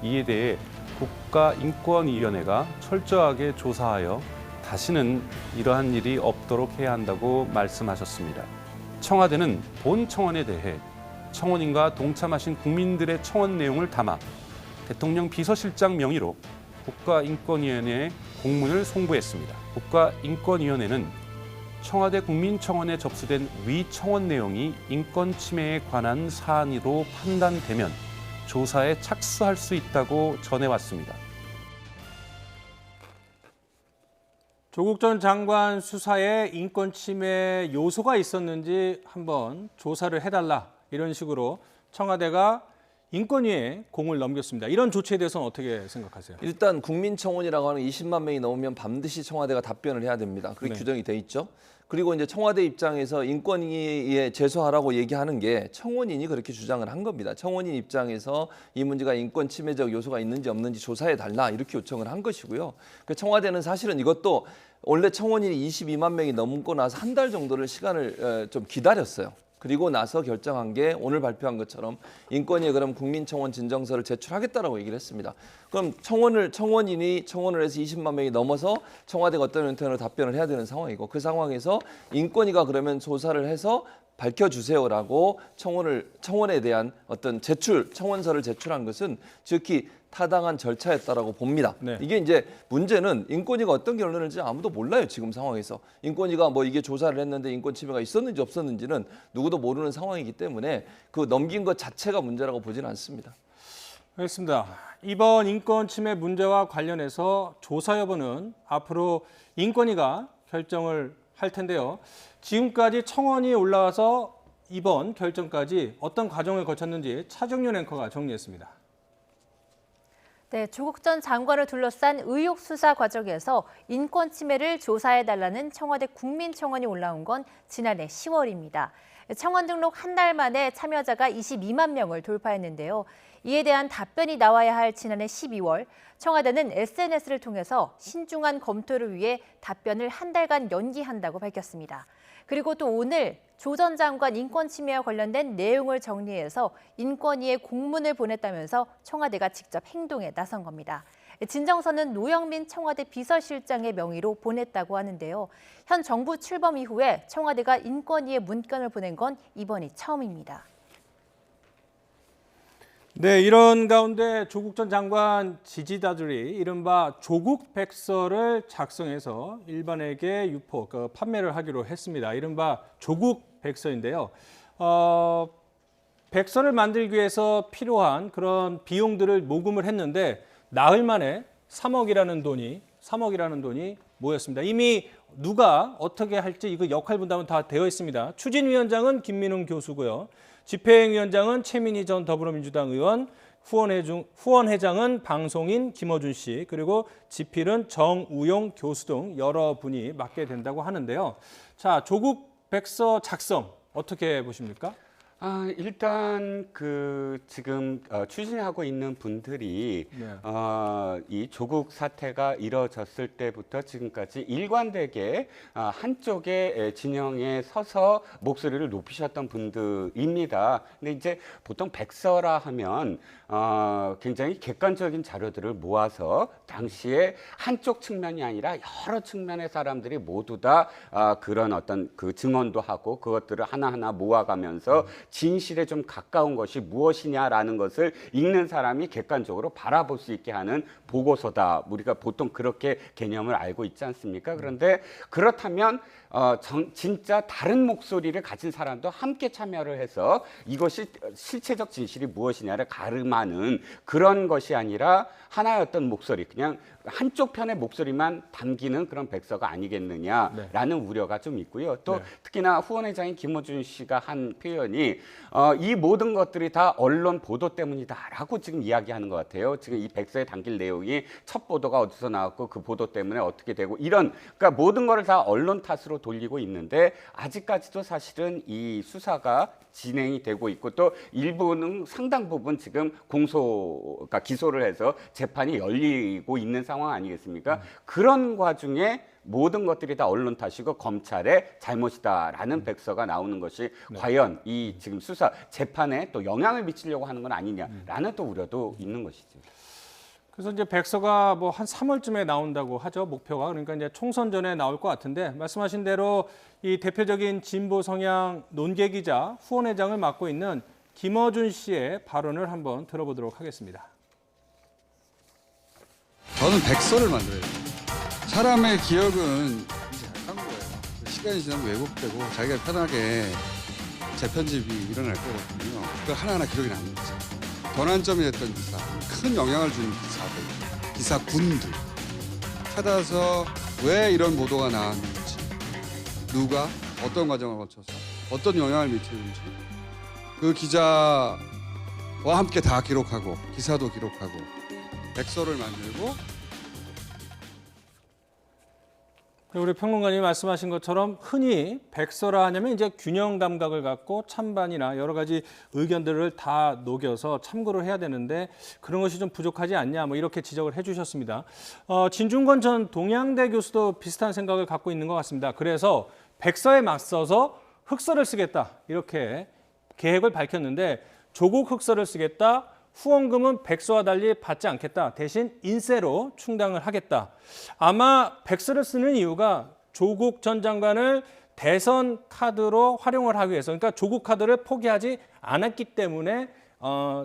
이에 대해 국가인권위원회가 철저하게 조사하여 다시는 이러한 일이 없도록 해야 한다고 말씀하셨습니다. 청와대는 본 청원에 대해 청원인과 동참하신 국민들의 청원 내용을 담아 대통령 비서실장 명의로 국가인권위원회에 공문을 송부했습니다. 국가인권위원회는 청와대 국민청원에 접수된 위 청원 내용이 인권 침해에 관한 사안으로 판단되면 조사에 착수할 수 있다고 전해왔습니다. 조국 전 장관 수사에 인권 침해 요소가 있었는지 한번 조사를 해달라, 이런 식으로 청와대가 인권위에 공을 넘겼습니다. 이런 조치에 대해서는 어떻게 생각하세요? 일단 국민청원이라고 하는 20만 명이 넘으면 반드시 청와대가 답변을 해야 됩니다. 그게 네. 규정이 돼 있죠. 그리고 이제 청와대 입장에서 인권위에 제소하라고 얘기하는 게 청원인이 그렇게 주장을 한 겁니다. 청원인 입장에서 이 문제가 인권 침해적 요소가 있는지 없는지 조사해 달라, 이렇게 요청을 한 것이고요. 그 청와대는 사실은 이것도 원래 청원인이 22만 명이 넘고 나서 한 달 정도를 시간을 좀 기다렸어요. 그리고 나서 결정한 게 오늘 발표한 것처럼 인권위에 그럼 국민청원 진정서를 제출하겠다라고 얘기를 했습니다. 그럼 청원인이 청원을 해서 20만 명이 넘어서 청와대가 어떤 형태로 답변을 해야 되는 상황이고, 그 상황에서 인권위가 그러면 조사를 해서 밝혀주세요라고 청원에 대한 어떤 청원서를 제출한 것은 즉히 타당한 절차였다라고 봅니다. 네. 이게 이제 문제는 인권위가 어떤 결론을 낼지 아무도 몰라요. 지금 상황에서 인권위가 뭐 이게 조사를 했는데 인권 침해가 있었는지 없었는지는 누구도 모르는 상황이기 때문에 그 넘긴 것 자체가 문제라고 보지는 않습니다. 알겠습니다. 이번 인권 침해 문제와 관련해서 조사 여부는 앞으로 인권위가 결정을 할 텐데요. 지금까지 청원이 올라와서 이번 결정까지 어떤 과정을 거쳤는지 차정윤 앵커가 정리했습니다. 네, 조국 전 장관을 둘러싼 의혹 수사 과정에서 인권 침해를 조사해달라는 청와대 국민청원이 올라온 건 지난해 10월입니다. 청원 등록 한 달 만에 참여자가 22만 명을 돌파했는데요. 이에 대한 답변이 나와야 할 지난해 12월, 청와대는 SNS를 통해서 신중한 검토를 위해 답변을 한 달간 연기한다고 밝혔습니다. 그리고 또 오늘 조 전 장관 인권 침해와 관련된 내용을 정리해서 인권위에 공문을 보냈다면서 청와대가 직접 행동에 나선 겁니다. 진정서는 노영민 청와대 비서실장의 명의로 보냈다고 하는데요. 현 정부 출범 이후에 청와대가 인권위에 문건을 보낸 건 이번이 처음입니다. 네, 이런 가운데 조국 전 장관 지지자들이 이른바 조국 백서를 작성해서 일반에게 판매를 하기로 했습니다. 이른바 조국 백서인데요. 백서를 만들기 위해서 필요한 그런 비용들을 모금을 했는데 나흘 만에 3억이라는 돈이 모였습니다. 이미 누가 어떻게 할지 이거 역할 분담은 다 되어 있습니다. 추진위원장은 김민웅 교수고요. 집행위원장은 최민희 전 더불어민주당 의원, 후원회장은 방송인 김어준 씨, 그리고 집필은 정우용 교수 등 여러 분이 맡게 된다고 하는데요. 자, 조국 백서 작성 어떻게 보십니까? 일단 지금 추진하고 있는 분들이 네. 이 조국 사태가 이뤄졌을 때부터 지금까지 일관되게 한쪽의 진영에 서서 목소리를 높이셨던 분들입니다. 근데 이제 보통 백서라 하면 굉장히 객관적인 자료들을 모아서 당시에 한쪽 측면이 아니라 여러 측면의 사람들이 모두 다 그런 어떤 그 증언도 하고 그것들을 하나하나 모아가면서 진실에 좀 가까운 것이 무엇이냐라는 것을 읽는 사람이 객관적으로 바라볼 수 있게 하는 보고서다. 우리가 보통 그렇게 개념을 알고 있지 않습니까? 그런데 그렇다면 진짜 다른 목소리를 가진 사람도 함께 참여를 해서 이것이 실체적 진실이 무엇이냐를 가름하는 그런 것이 아니라 하나의 어떤 목소리, 그냥 한쪽 편의 목소리만 담기는 그런 백서가 아니겠느냐라는 우려가 좀 있고요. 또 특히나 후원회장인 김어준 씨가 한 표현이 이 모든 것들이 다 언론 보도 때문이다라고 지금 이야기하는 것 같아요. 지금 이 백서에 담길 내용이 첫 보도가 어디서 나왔고 그 보도 때문에 어떻게 되고 이런 그러니까 모든 거를 다 언론 탓으로 돌리고 있는데 아직까지도 사실은 이 수사가 진행이 되고 있고 또 일부는 상당 부분 지금 그러니까 기소를 해서 재판이 열리고 있는 상황 아니겠습니까? 그런 과중에 모든 것들이 다 언론 탓이고 검찰의 잘못이다라는 백서가 나오는 것이 과연 이 지금 수사 재판에 또 영향을 미치려고 하는 건 아니냐라는 또 우려도 있는 것이죠. 그래서 이제 백서가 뭐 한 3월쯤에 나온다고 하죠, 목표가. 그러니까 이제 총선 전에 나올 것 같은데 말씀하신 대로 이 대표적인 진보 성향 논계 기자 후원회장을 맡고 있는 김어준 씨의 발언을 한번 들어보도록 하겠습니다. 저는 백서를 만들어야 돼요. 사람의 기억은 이제 약한 거예요. 시간이 지나면 왜곡되고 자기가 편하게 재편집이 일어날 거거든요. 그걸 하나하나 기록이 남는 거죠. 전환점이 됐던 기사, 큰 영향을 준 기사들, 기사군들 찾아서 왜 이런 보도가 나왔는지, 누가 어떤 과정을 거쳐서 어떤 영향을 미치는지 그 기자와 함께 다 기록하고 기사도 기록하고 백서를 만들고. 우리 평론가님이 말씀하신 것처럼 흔히 백서라 하냐면 이제 균형 감각을 갖고 찬반이나 여러 가지 의견들을 다 녹여서 참고를 해야 되는데 그런 것이 좀 부족하지 않냐 뭐 이렇게 지적을 해주셨습니다. 진중권 전 동양대 교수도 비슷한 생각을 갖고 있는 것 같습니다. 그래서 백서에 맞서서 흑서를 쓰겠다 이렇게 계획을 밝혔는데 조국 흑서를 쓰겠다. 후원금은 백서와 달리 받지 않겠다. 대신 인세로 충당을 하겠다. 아마 백서를 쓰는 이유가 조국 전 장관을 대선 카드로 활용을 하기 위해서 그러니까 조국 카드를 포기하지 않았기 때문에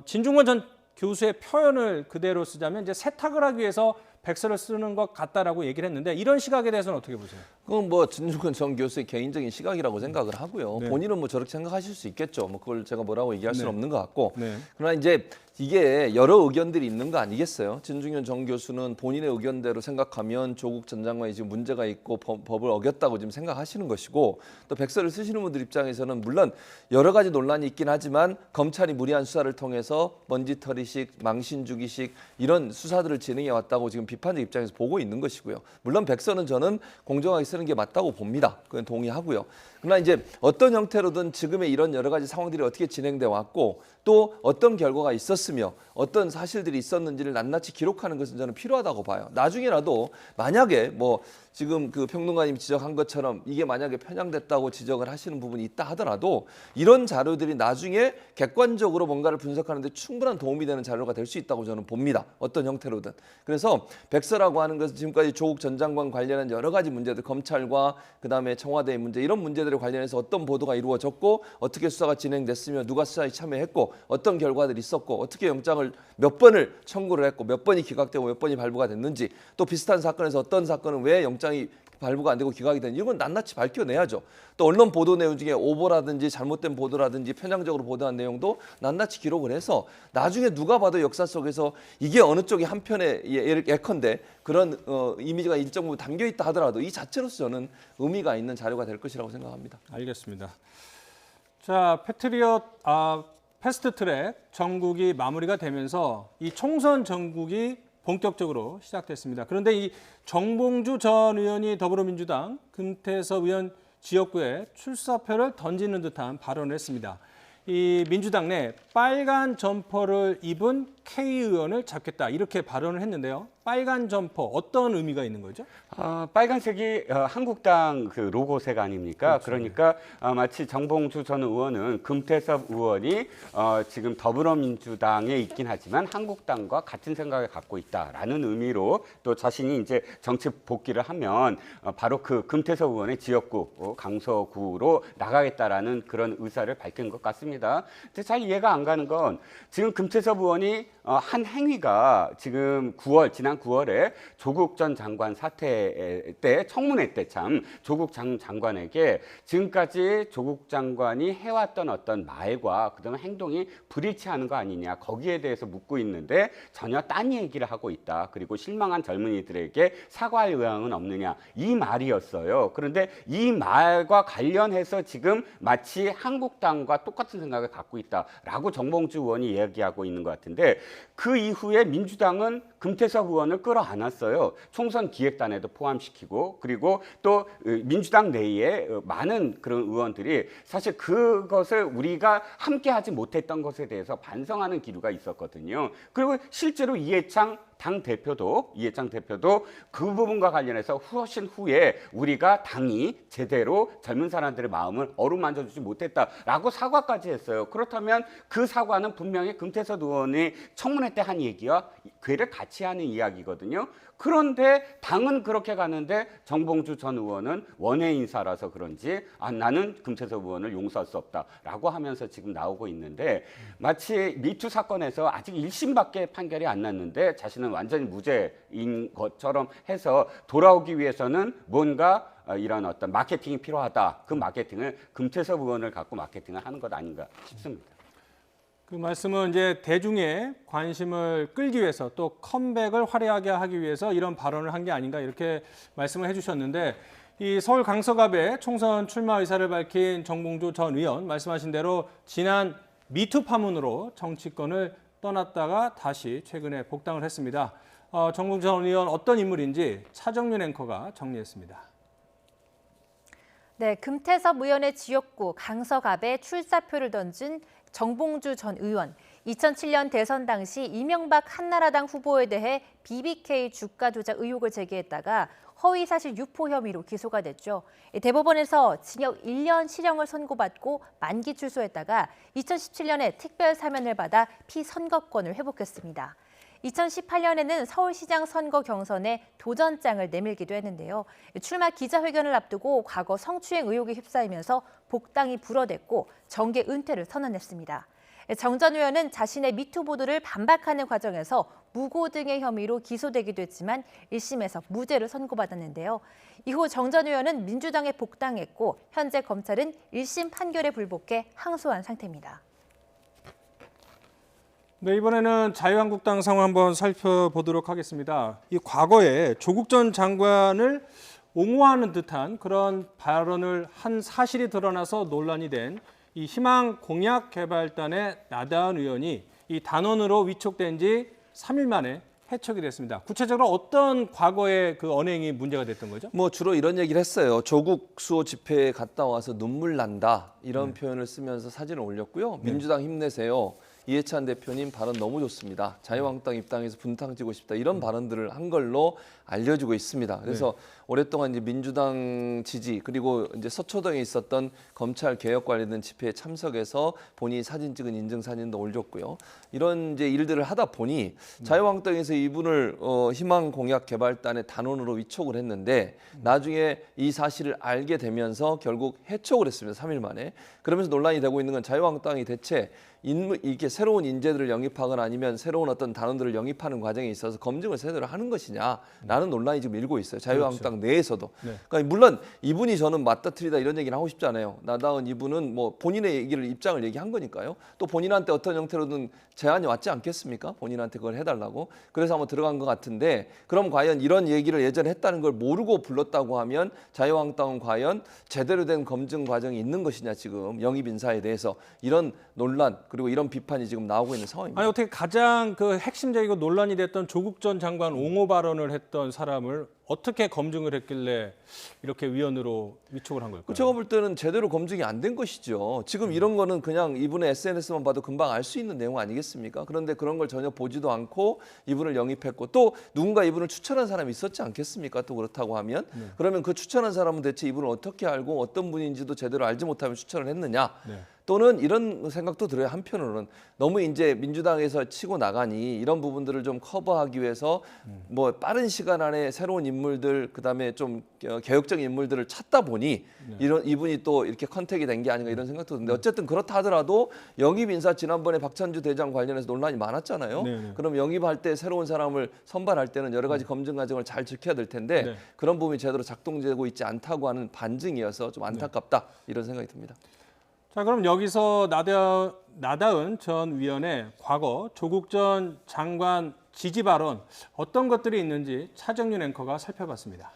진중권 전 교수의 표현을 그대로 쓰자면 이제 세탁을 하기 위해서 백서를 쓰는 것 같다라고 얘기를 했는데 이런 시각에 대해서는 어떻게 보세요? 그건 뭐 진중권 전 교수의 개인적인 시각이라고 생각을 하고요. 네. 본인은 뭐 저렇게 생각하실 수 있겠죠. 뭐 그걸 제가 뭐라고 얘기할 수는 없는 것 같고. 네. 그러나 이제 이게 여러 의견들이 있는 거 아니겠어요? 진중권 전 교수는 본인의 의견대로 생각하면 조국 전 장관이 지금 문제가 있고 법을 어겼다고 지금 생각하시는 것이고 또 백서를 쓰시는 분들 입장에서는 물론 여러 가지 논란이 있긴 하지만 검찰이 무리한 수사를 통해서 먼지털이식, 망신주기식 이런 수사들을 진행해 왔다고 지금 비판적 입장에서 보고 있는 것이고요. 물론 백서는 저는 공정하게 쓰는 게 맞다고 봅니다. 그건 동의하고요. 그러나 이제 어떤 형태로든 지금의 이런 여러 가지 상황들이 어떻게 진행돼 왔고 또 어떤 결과가 있었으며 어떤 사실들이 있었는지를 낱낱이 기록하는 것은 저는 필요하다고 봐요. 나중에라도 만약에 뭐 지금 그 평론가님이 지적한 것처럼 이게 만약에 편향됐다고 지적을 하시는 부분이 있다 하더라도 이런 자료들이 나중에 객관적으로 뭔가를 분석하는 데 충분한 도움이 되는 자료가 될 수 있다고 저는 봅니다. 어떤 형태로든. 그래서 백서라고 하는 것은 지금까지 조국 전 장관 관련한 여러 가지 문제들, 검찰과 그다음에 청와대의 문제 이런 문제들에 관련해서 어떤 보도가 이루어졌고 어떻게 수사가 진행됐으며 누가 수사에 참여했고 어떤 결과들이 있었고 어떻게 영장을 몇 번을 청구를 했고 몇 번이 기각되고 몇 번이 발부가 됐는지 또 비슷한 사건에서 어떤 사건은 왜 영장이 발부가 안 되고 기각이 되는 이건 낱낱이 밝혀내야죠. 또 언론 보도 내용 중에 오보라든지 잘못된 보도라든지 편향적으로 보도한 내용도 낱낱이 기록을 해서 나중에 누가 봐도 역사 속에서 이게 어느 쪽이 한편에 예컨대 그런 이미지가 일정 부분 담겨 있다 하더라도 이 자체로서 저는 의미가 있는 자료가 될 것이라고 생각합니다. 알겠습니다. 자, 패스트트랙 전국이 마무리가 되면서 이 총선 전국이 본격적으로 시작됐습니다. 그런데 이 정봉주 전 의원이 더불어민주당 금태섭 의원 지역구에 출사표를 던지는 듯한 발언을 했습니다. 이 민주당 내 빨간 점퍼를 입은 K 의원을 잡겠다 이렇게 발언을 했는데요. 빨간 점퍼 어떤 의미가 있는 거죠? 빨간색이 한국당 그 로고색 아닙니까? 그렇죠. 그러니까 마치 정봉주 전 의원은 금태섭 의원이 지금 더불어민주당에 있긴 하지만 한국당과 같은 생각을 갖고 있다라는 의미로 또 자신이 이제 정치 복귀를 하면 바로 그 금태섭 의원의 지역구 강서구로 나가겠다라는 그런 의사를 밝힌 것 같습니다. 근데 잘 이해가 안 가는 건 지금 금태섭 의원이 한 행위가 지금 지난 9월에 조국 전 장관 사태 때 청문회 때 참 조국 장관에게 지금까지 조국 장관이 해왔던 어떤 말과 그다음에 행동이 불일치하는 거 아니냐 거기에 대해서 묻고 있는데 전혀 딴 얘기를 하고 있다. 그리고 실망한 젊은이들에게 사과할 의향은 없느냐 이 말이었어요. 그런데 이 말과 관련해서 지금 마치 한국당과 똑같은 생각을 갖고 있다라고 정봉주 의원이 이야기하고 있는 것 같은데 그 이후에 민주당은 금태섭 의원을 끌어안았어요. 총선 기획단에도 포함시키고 그리고 또 민주당 내에 많은 그런 의원들이 사실 그것을 우리가 함께하지 못했던 것에 대해서 반성하는 기류가 있었거든요. 그리고 실제로 이해창 대표도 그 부분과 관련해서 훨씬 후에 우리가 당이 제대로 젊은 사람들의 마음을 어루만져주지 못했다라고 사과까지 했어요. 그렇다면 그 사과는 분명히 금태섭 의원이 청문회 때 한 얘기와 궤를 같이 하는 이야기거든요. 그런데 당은 그렇게 가는데 정봉주 전 의원은 원외 인사라서 그런지 나는 금태섭 의원을 용서할 수 없다라고 하면서 지금 나오고 있는데 마치 미투 사건에서 아직 1심밖에 판결이 안 났는데 자신은 완전히 무죄인 것처럼 해서 돌아오기 위해서는 뭔가 이런 어떤 마케팅이 필요하다. 그 마케팅을 금태섭 의원을 갖고 마케팅을 하는 것 아닌가 싶습니다. 그 말씀은 이제 대중의 관심을 끌기 위해서 또 컴백을 화려하게 하기 위해서 이런 발언을 한 게 아닌가 이렇게 말씀을 해주셨는데 이 서울 강서갑에 총선 출마 의사를 밝힌 정봉주 전 의원 말씀하신 대로 지난 미투 파문으로 정치권을 떠났다가 다시 최근에 복당을 했습니다. 정봉주 전 의원 어떤 인물인지 차정윤 앵커가 정리했습니다. 네, 금태섭 의원의 지역구 강서갑에 출사표를 던진 정봉주 전 의원. 2007년 대선 당시 이명박 한나라당 후보에 대해 BBK 주가 조작 의혹을 제기했다가 허위사실 유포 혐의로 기소가 됐죠. 대법원에서 징역 1년 실형을 선고받고 만기 출소했다가 2017년에 특별 사면을 받아 피선거권을 회복했습니다. 2018년에는 서울시장 선거 경선에 도전장을 내밀기도 했는데요. 출마 기자회견을 앞두고 과거 성추행 의혹에 휩싸이면서 복당이 불어댔고 정계 은퇴를 선언했습니다. 정 전 의원은 자신의 미투 보도를 반박하는 과정에서 무고 등의 혐의로 기소되기도 했지만 1심에서 무죄를 선고받았는데요. 이후 정 전 의원은 민주당에 복당했고 현재 검찰은 1심 판결에 불복해 항소한 상태입니다. 네, 이번에는 자유한국당 상황 한번 살펴보도록 하겠습니다. 이 과거에 조국 전 장관을 옹호하는 듯한 그런 발언을 한 사실이 드러나서 논란이 된 이 희망공약개발단의 나다은 의원이 이 단원으로 위촉된 지 3일 만에 해촉이 됐습니다. 구체적으로 어떤 과거의 그 언행이 문제가 됐던 거죠? 뭐 주로 이런 얘기를 했어요. 조국 수호 집회에 갔다 와서 눈물 난다 이런 표현을 쓰면서 사진을 올렸고요. 민주당 힘내세요. 이해찬 대표님 발언 너무 좋습니다. 자유한국당 입당해서 분탕지고 싶다 이런 발언들을 한 걸로 알려지고 있습니다. 그래서 오랫동안 이제 민주당 지지 그리고 이제 서초동에 있었던 검찰 개혁 관련된 집회에 참석해서 본인이 사진 찍은 인증 사진도 올렸고요. 이런 이제 일들을 하다 보니 자유한국당에서 이분을 희망공약개발단의 단원으로 위촉을 했는데 나중에 이 사실을 알게 되면서 결국 해촉을 했습니다. 3일 만에. 그러면서 논란이 되고 있는 건 자유한국당이 대체 이렇게 새로운 인재들을 영입하거나 아니면 새로운 어떤 단원들을 영입하는 과정에 있어서 검증을 제대로 하는 것이냐라는 논란이 지금 일고 있어요. 자유한국당 내에서도. 그러니까 물론 이분이 저는 맞다 틀리다 이런 얘기는 하고 싶지 않아요. 나다은 이분은 뭐 본인의 입장을 얘기한 거니까요. 또 본인한테 어떤 형태로든 제안이 왔지 않겠습니까? 본인한테 그걸 해달라고. 그래서 한번 들어간 것 같은데 그럼 과연 이런 얘기를 예전에 했다는 걸 모르고 불렀다고 하면 자유한국당은 과연 제대로 된 검증 과정이 있는 것이냐 지금 영입 인사에 대해서 이런 논란 그리고 이런 비판이 지금 나오고 있는 상황입니다. 아니 어떻게 가장 그 핵심적이고 논란이 됐던 조국 전 장관 옹호 발언을 했던 사람을 어떻게 검증을 했길래 이렇게 위원으로 위촉을 한 걸까요? 제가 볼 때는 제대로 검증이 안 된 것이죠. 지금 이런 거는 그냥 이분의 SNS만 봐도 금방 알 수 있는 내용 아니겠습니까? 그런데 그런 걸 전혀 보지도 않고 이분을 영입했고 또 누군가 이분을 추천한 사람이 있었지 않겠습니까? 또 그렇다고 하면 그러면 그 추천한 사람은 대체 이분을 어떻게 알고 어떤 분인지도 제대로 알지 못하면 추천을 했느냐? 또는 이런 생각도 들어요. 한편으로는 너무 이제 민주당에서 치고 나가니 이런 부분들을 좀 커버하기 위해서 뭐 빠른 시간 안에 새로운 인물들 그다음에 좀 개혁적인 인물들을 찾다 보니 이분이 또 이렇게 컨택이 된 게 아닌가 이런 생각도 드는데 어쨌든 그렇다 하더라도 영입 인사 지난번에 박찬주 대장 관련해서 논란이 많았잖아요. 그럼 영입할 때 새로운 사람을 선발할 때는 여러 가지 검증 과정을 잘 지켜야 될 텐데 그런 부분이 제대로 작동되고 있지 않다고 하는 반증이어서 좀 안타깝다 이런 생각이 듭니다. 자, 그럼 여기서 나다은 전 위원의 과거 조국 전 장관 지지 발언 어떤 것들이 있는지 차정윤 앵커가 살펴봤습니다.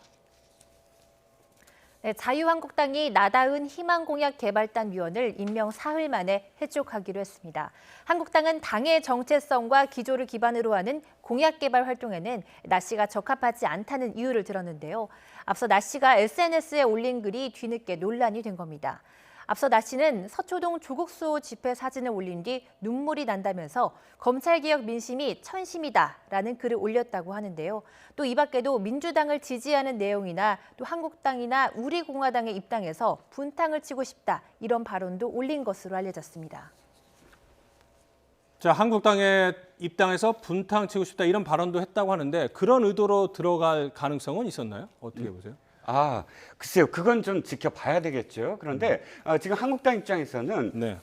네, 자유한국당이 나다은 희망공약개발단 위원을 임명 사흘 만에 해촉하기로 했습니다. 한국당은 당의 정체성과 기조를 기반으로 하는 공약개발 활동에는 나 씨가 적합하지 않다는 이유를 들었는데요. 앞서 나 씨가 SNS에 올린 글이 뒤늦게 논란이 된 겁니다. 앞서 나 씨는 서초동 조국 수호 집회 사진을 올린 뒤 눈물이 난다면서 검찰개혁 민심이 천심이다라는 글을 올렸다고 하는데요. 또 이 밖에도 민주당을 지지하는 내용이나 또 한국당이나 우리공화당의 입당에서 분탕을 치고 싶다 이런 발언도 올린 것으로 알려졌습니다. 자, 한국당에 입당해서 분탕 치고 싶다 이런 발언도 했다고 하는데 그런 의도로 들어갈 가능성은 있었나요? 어떻게 보세요? 글쎄요. 그건 좀 지켜봐야 되겠죠. 그런데 지금 한국당 입장에서는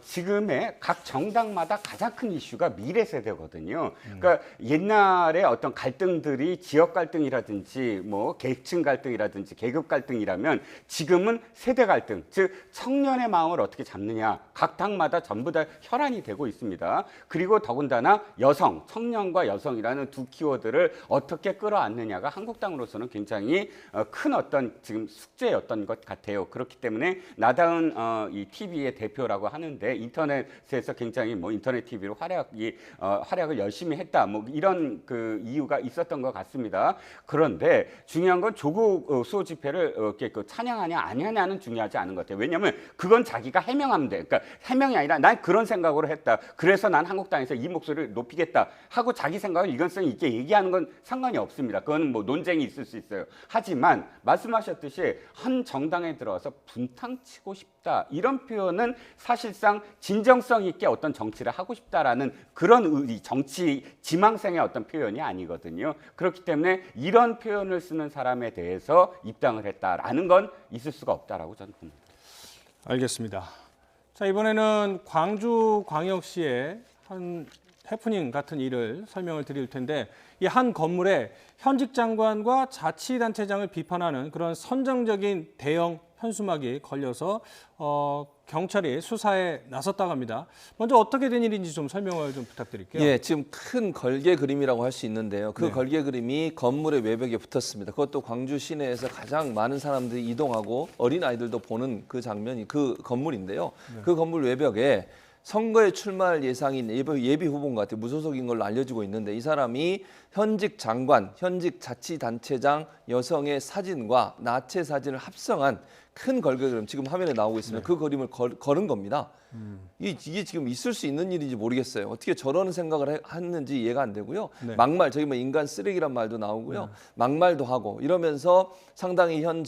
지금의 각 정당마다 가장 큰 이슈가 미래 세대거든요. 그러니까 옛날에 어떤 갈등들이 지역 갈등이라든지 뭐 계층 갈등이라든지 계급 갈등이라면 지금은 세대 갈등, 즉 청년의 마음을 어떻게 잡느냐 각 당마다 전부 다 혈안이 되고 있습니다. 그리고 더군다나 여성, 청년과 여성이라는 두 키워드를 어떻게 끌어안느냐가 한국당으로서는 굉장히 큰 어떤 지금 숙제였던 것 같아요. 그렇기 때문에 나다은 이 TV의 대표라고 하는데 인터넷에서 굉장히 뭐 인터넷 TV로 활약을 열심히 했다. 뭐 이런 그 이유가 있었던 것 같습니다. 그런데 중요한 건 조국 수호 집회를 이렇게 찬양하냐 아니냐는 중요하지 않은 것 같아요. 왜냐하면 그건 자기가 해명하면 돼. 그러니까 해명이 아니라 난 그런 생각으로 했다. 그래서 난 한국당에서 이 목소리를 높이겠다 하고 자기 생각을 일관성 있게 얘기하는 건 상관이 없습니다. 그건 뭐 논쟁이 있을 수 있어요. 하지만 말씀하셨듯이 한 정당에 들어와서 분탕치고 싶다 이런 표현은 사실상 진정성 있게 어떤 정치를 하고 싶다라는 그런 정치 지망생의 어떤 표현이 아니거든요. 그렇기 때문에 이런 표현을 쓰는 사람에 대해서 입당을 했다라는 건 있을 수가 없다라고 저는 봅니다. 알겠습니다. 자, 이번에는 광주광역시의 한 해프닝 같은 일을 설명을 드릴 텐데 이 한 건물에 현직 장관과 자치단체장을 비판하는 그런 선정적인 대형 현수막이 걸려서 경찰이 수사에 나섰다고 합니다. 먼저 어떻게 된 일인지 좀 설명을 좀 부탁드릴게요. 예, 지금 큰 걸개 그림이라고 할 수 있는데요. 그 걸개 그림이 건물의 외벽에 붙었습니다. 그것도 광주 시내에서 가장 많은 사람들이 이동하고 어린 아이들도 보는 그 장면이 그 건물인데요. 그 건물 외벽에 선거에 출마할 예상인 예비 후보인 것 같아요. 무소속인 걸로 알려지고 있는데 이 사람이 현직 장관, 현직 자치단체장 여성의 사진과 나체 사진을 합성한 큰 걸개 그림 지금 화면에 나오고 있습니다. 그 그림을 걸은 겁니다. 이게 지금 있을 수 있는 일인지 모르겠어요. 어떻게 저런 생각을 했는지 이해가 안 되고요. 막말, 저기 뭐 인간 쓰레기란 말도 나오고요. 막말도 하고 이러면서 상당히 현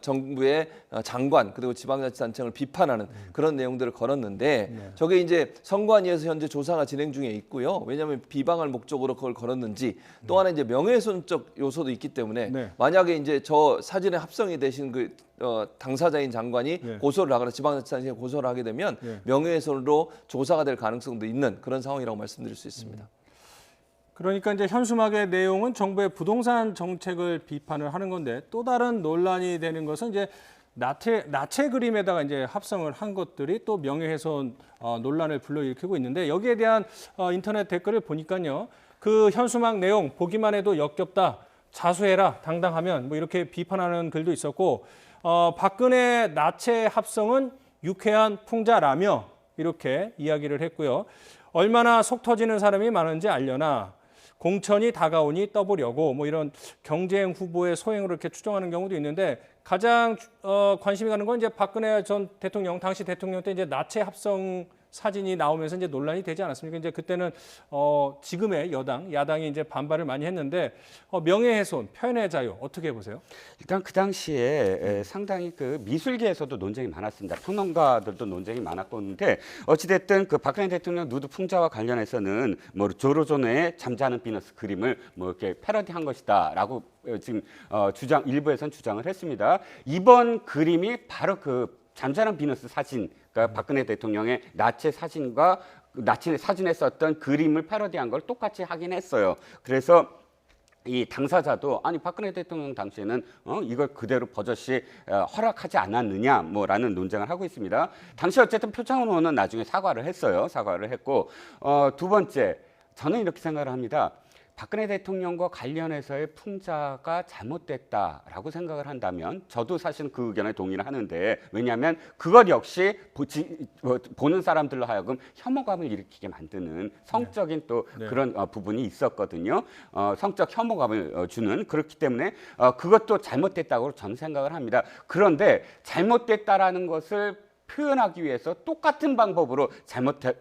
정부의 장관 그리고 지방자치단체장을 비판하는 그런 내용들을 걸었는데 저게 이제 선관위에서 현재 조사가 진행 중에 있고요. 왜냐하면 비방할 목적으로 그걸 걸었는지 또 하나 이제 명예훼손적 요소도 있기 때문에 만약에 이제 저 사진에 합성이 되신 그 당사자인 장관이 고소를 하거나 지방자치단체에 고소를 하게 되면 명예훼손으로 조사가 될 가능성도 있는 그런 상황이라고 말씀드릴 수 있습니다. 그러니까 이제 현수막의 내용은 정부의 부동산 정책을 비판을 하는 건데 또 다른 논란이 되는 것은 이제 나체 그림에다가 이제 합성을 한 것들이 또 명예훼손 논란을 불러일으키고 있는데 여기에 대한 인터넷 댓글을 보니까요. 그 현수막 내용 보기만 해도 역겹다. 자수해라. 당당하면 뭐 이렇게 비판하는 글도 있었고 박근혜 나체 합성은 유쾌한 풍자라며 이렇게 이야기를 했고요. 얼마나 속 터지는 사람이 많은지 알려나 공천이 다가오니 떠보려고 뭐 이런 경쟁 후보의 소행으로 이렇게 추정하는 경우도 있는데 가장 관심이 가는 건 이제 박근혜 전 대통령 당시 대통령 때 이제 나체 합성 사진이 나오면서 이제 논란이 되지 않았습니까? 이제 그때는 지금의 여당, 야당이 이제 반발을 많이 했는데 명예훼손, 표현의 자유 어떻게 보세요? 일단 그 당시에 상당히 그 미술계에서도 논쟁이 많았습니다. 평론가들도 논쟁이 많았는데 어찌됐든 그 박근혜 대통령 누드 풍자와 관련해서는 뭐 조로존의 잠자는 비너스 그림을 뭐 이렇게 패러디한 것이다라고 지금 일부에선 주장을 했습니다. 이번 그림이 바로 그 잠자는 비너스 사진, 그러니까 박근혜 대통령의 나치 사진과 나치 사진에 썼던 그림을 패러디한 걸 똑같이 하긴 했어요. 그래서 이 당사자도 아니 박근혜 대통령 당시에는 이걸 그대로 버젓이 허락하지 않았느냐 뭐라는 논쟁을 하고 있습니다. 당시 어쨌든 표창원 의원은 나중에 사과를 했어요. 사과를 했고 두 번째 저는 이렇게 생각을 합니다. 박근혜 대통령과 관련해서의 풍자가 잘못됐다라고 생각을 한다면 저도 사실 그 의견에 동의를 하는데 왜냐하면 그것 역시 보는 사람들로 하여금 혐오감을 일으키게 만드는 성적인 또 그런 부분이 있었거든요. 성적 혐오감을 주는 그렇기 때문에 그것도 잘못됐다고 저는 생각을 합니다. 그런데 잘못됐다라는 것을 표현하기 위해서 똑같은 방법으로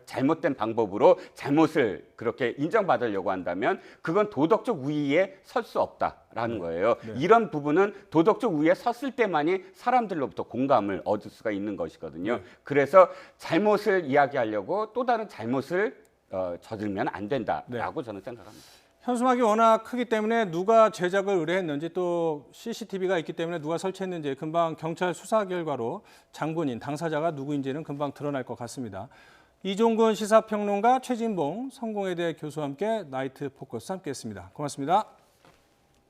잘못된 방법으로 잘못을 그렇게 인정받으려고 한다면 그건 도덕적 우위에 설 수 없다라는 거예요. 이런 부분은 도덕적 우위에 섰을 때만이 사람들로부터 공감을 얻을 수가 있는 것이거든요. 그래서 잘못을 이야기하려고 또 다른 잘못을 저지르면 안 된다라고 저는 생각합니다. 현수막이 워낙 크기 때문에 누가 제작을 의뢰했는지 또 CCTV가 있기 때문에 누가 설치했는지 금방 경찰 수사 결과로 장본인, 당사자가 누구인지는 금방 드러날 것 같습니다. 이종근 시사평론가, 최진봉 성공회대 교수와 함께 나이트 포커스 함께했습니다. 고맙습니다.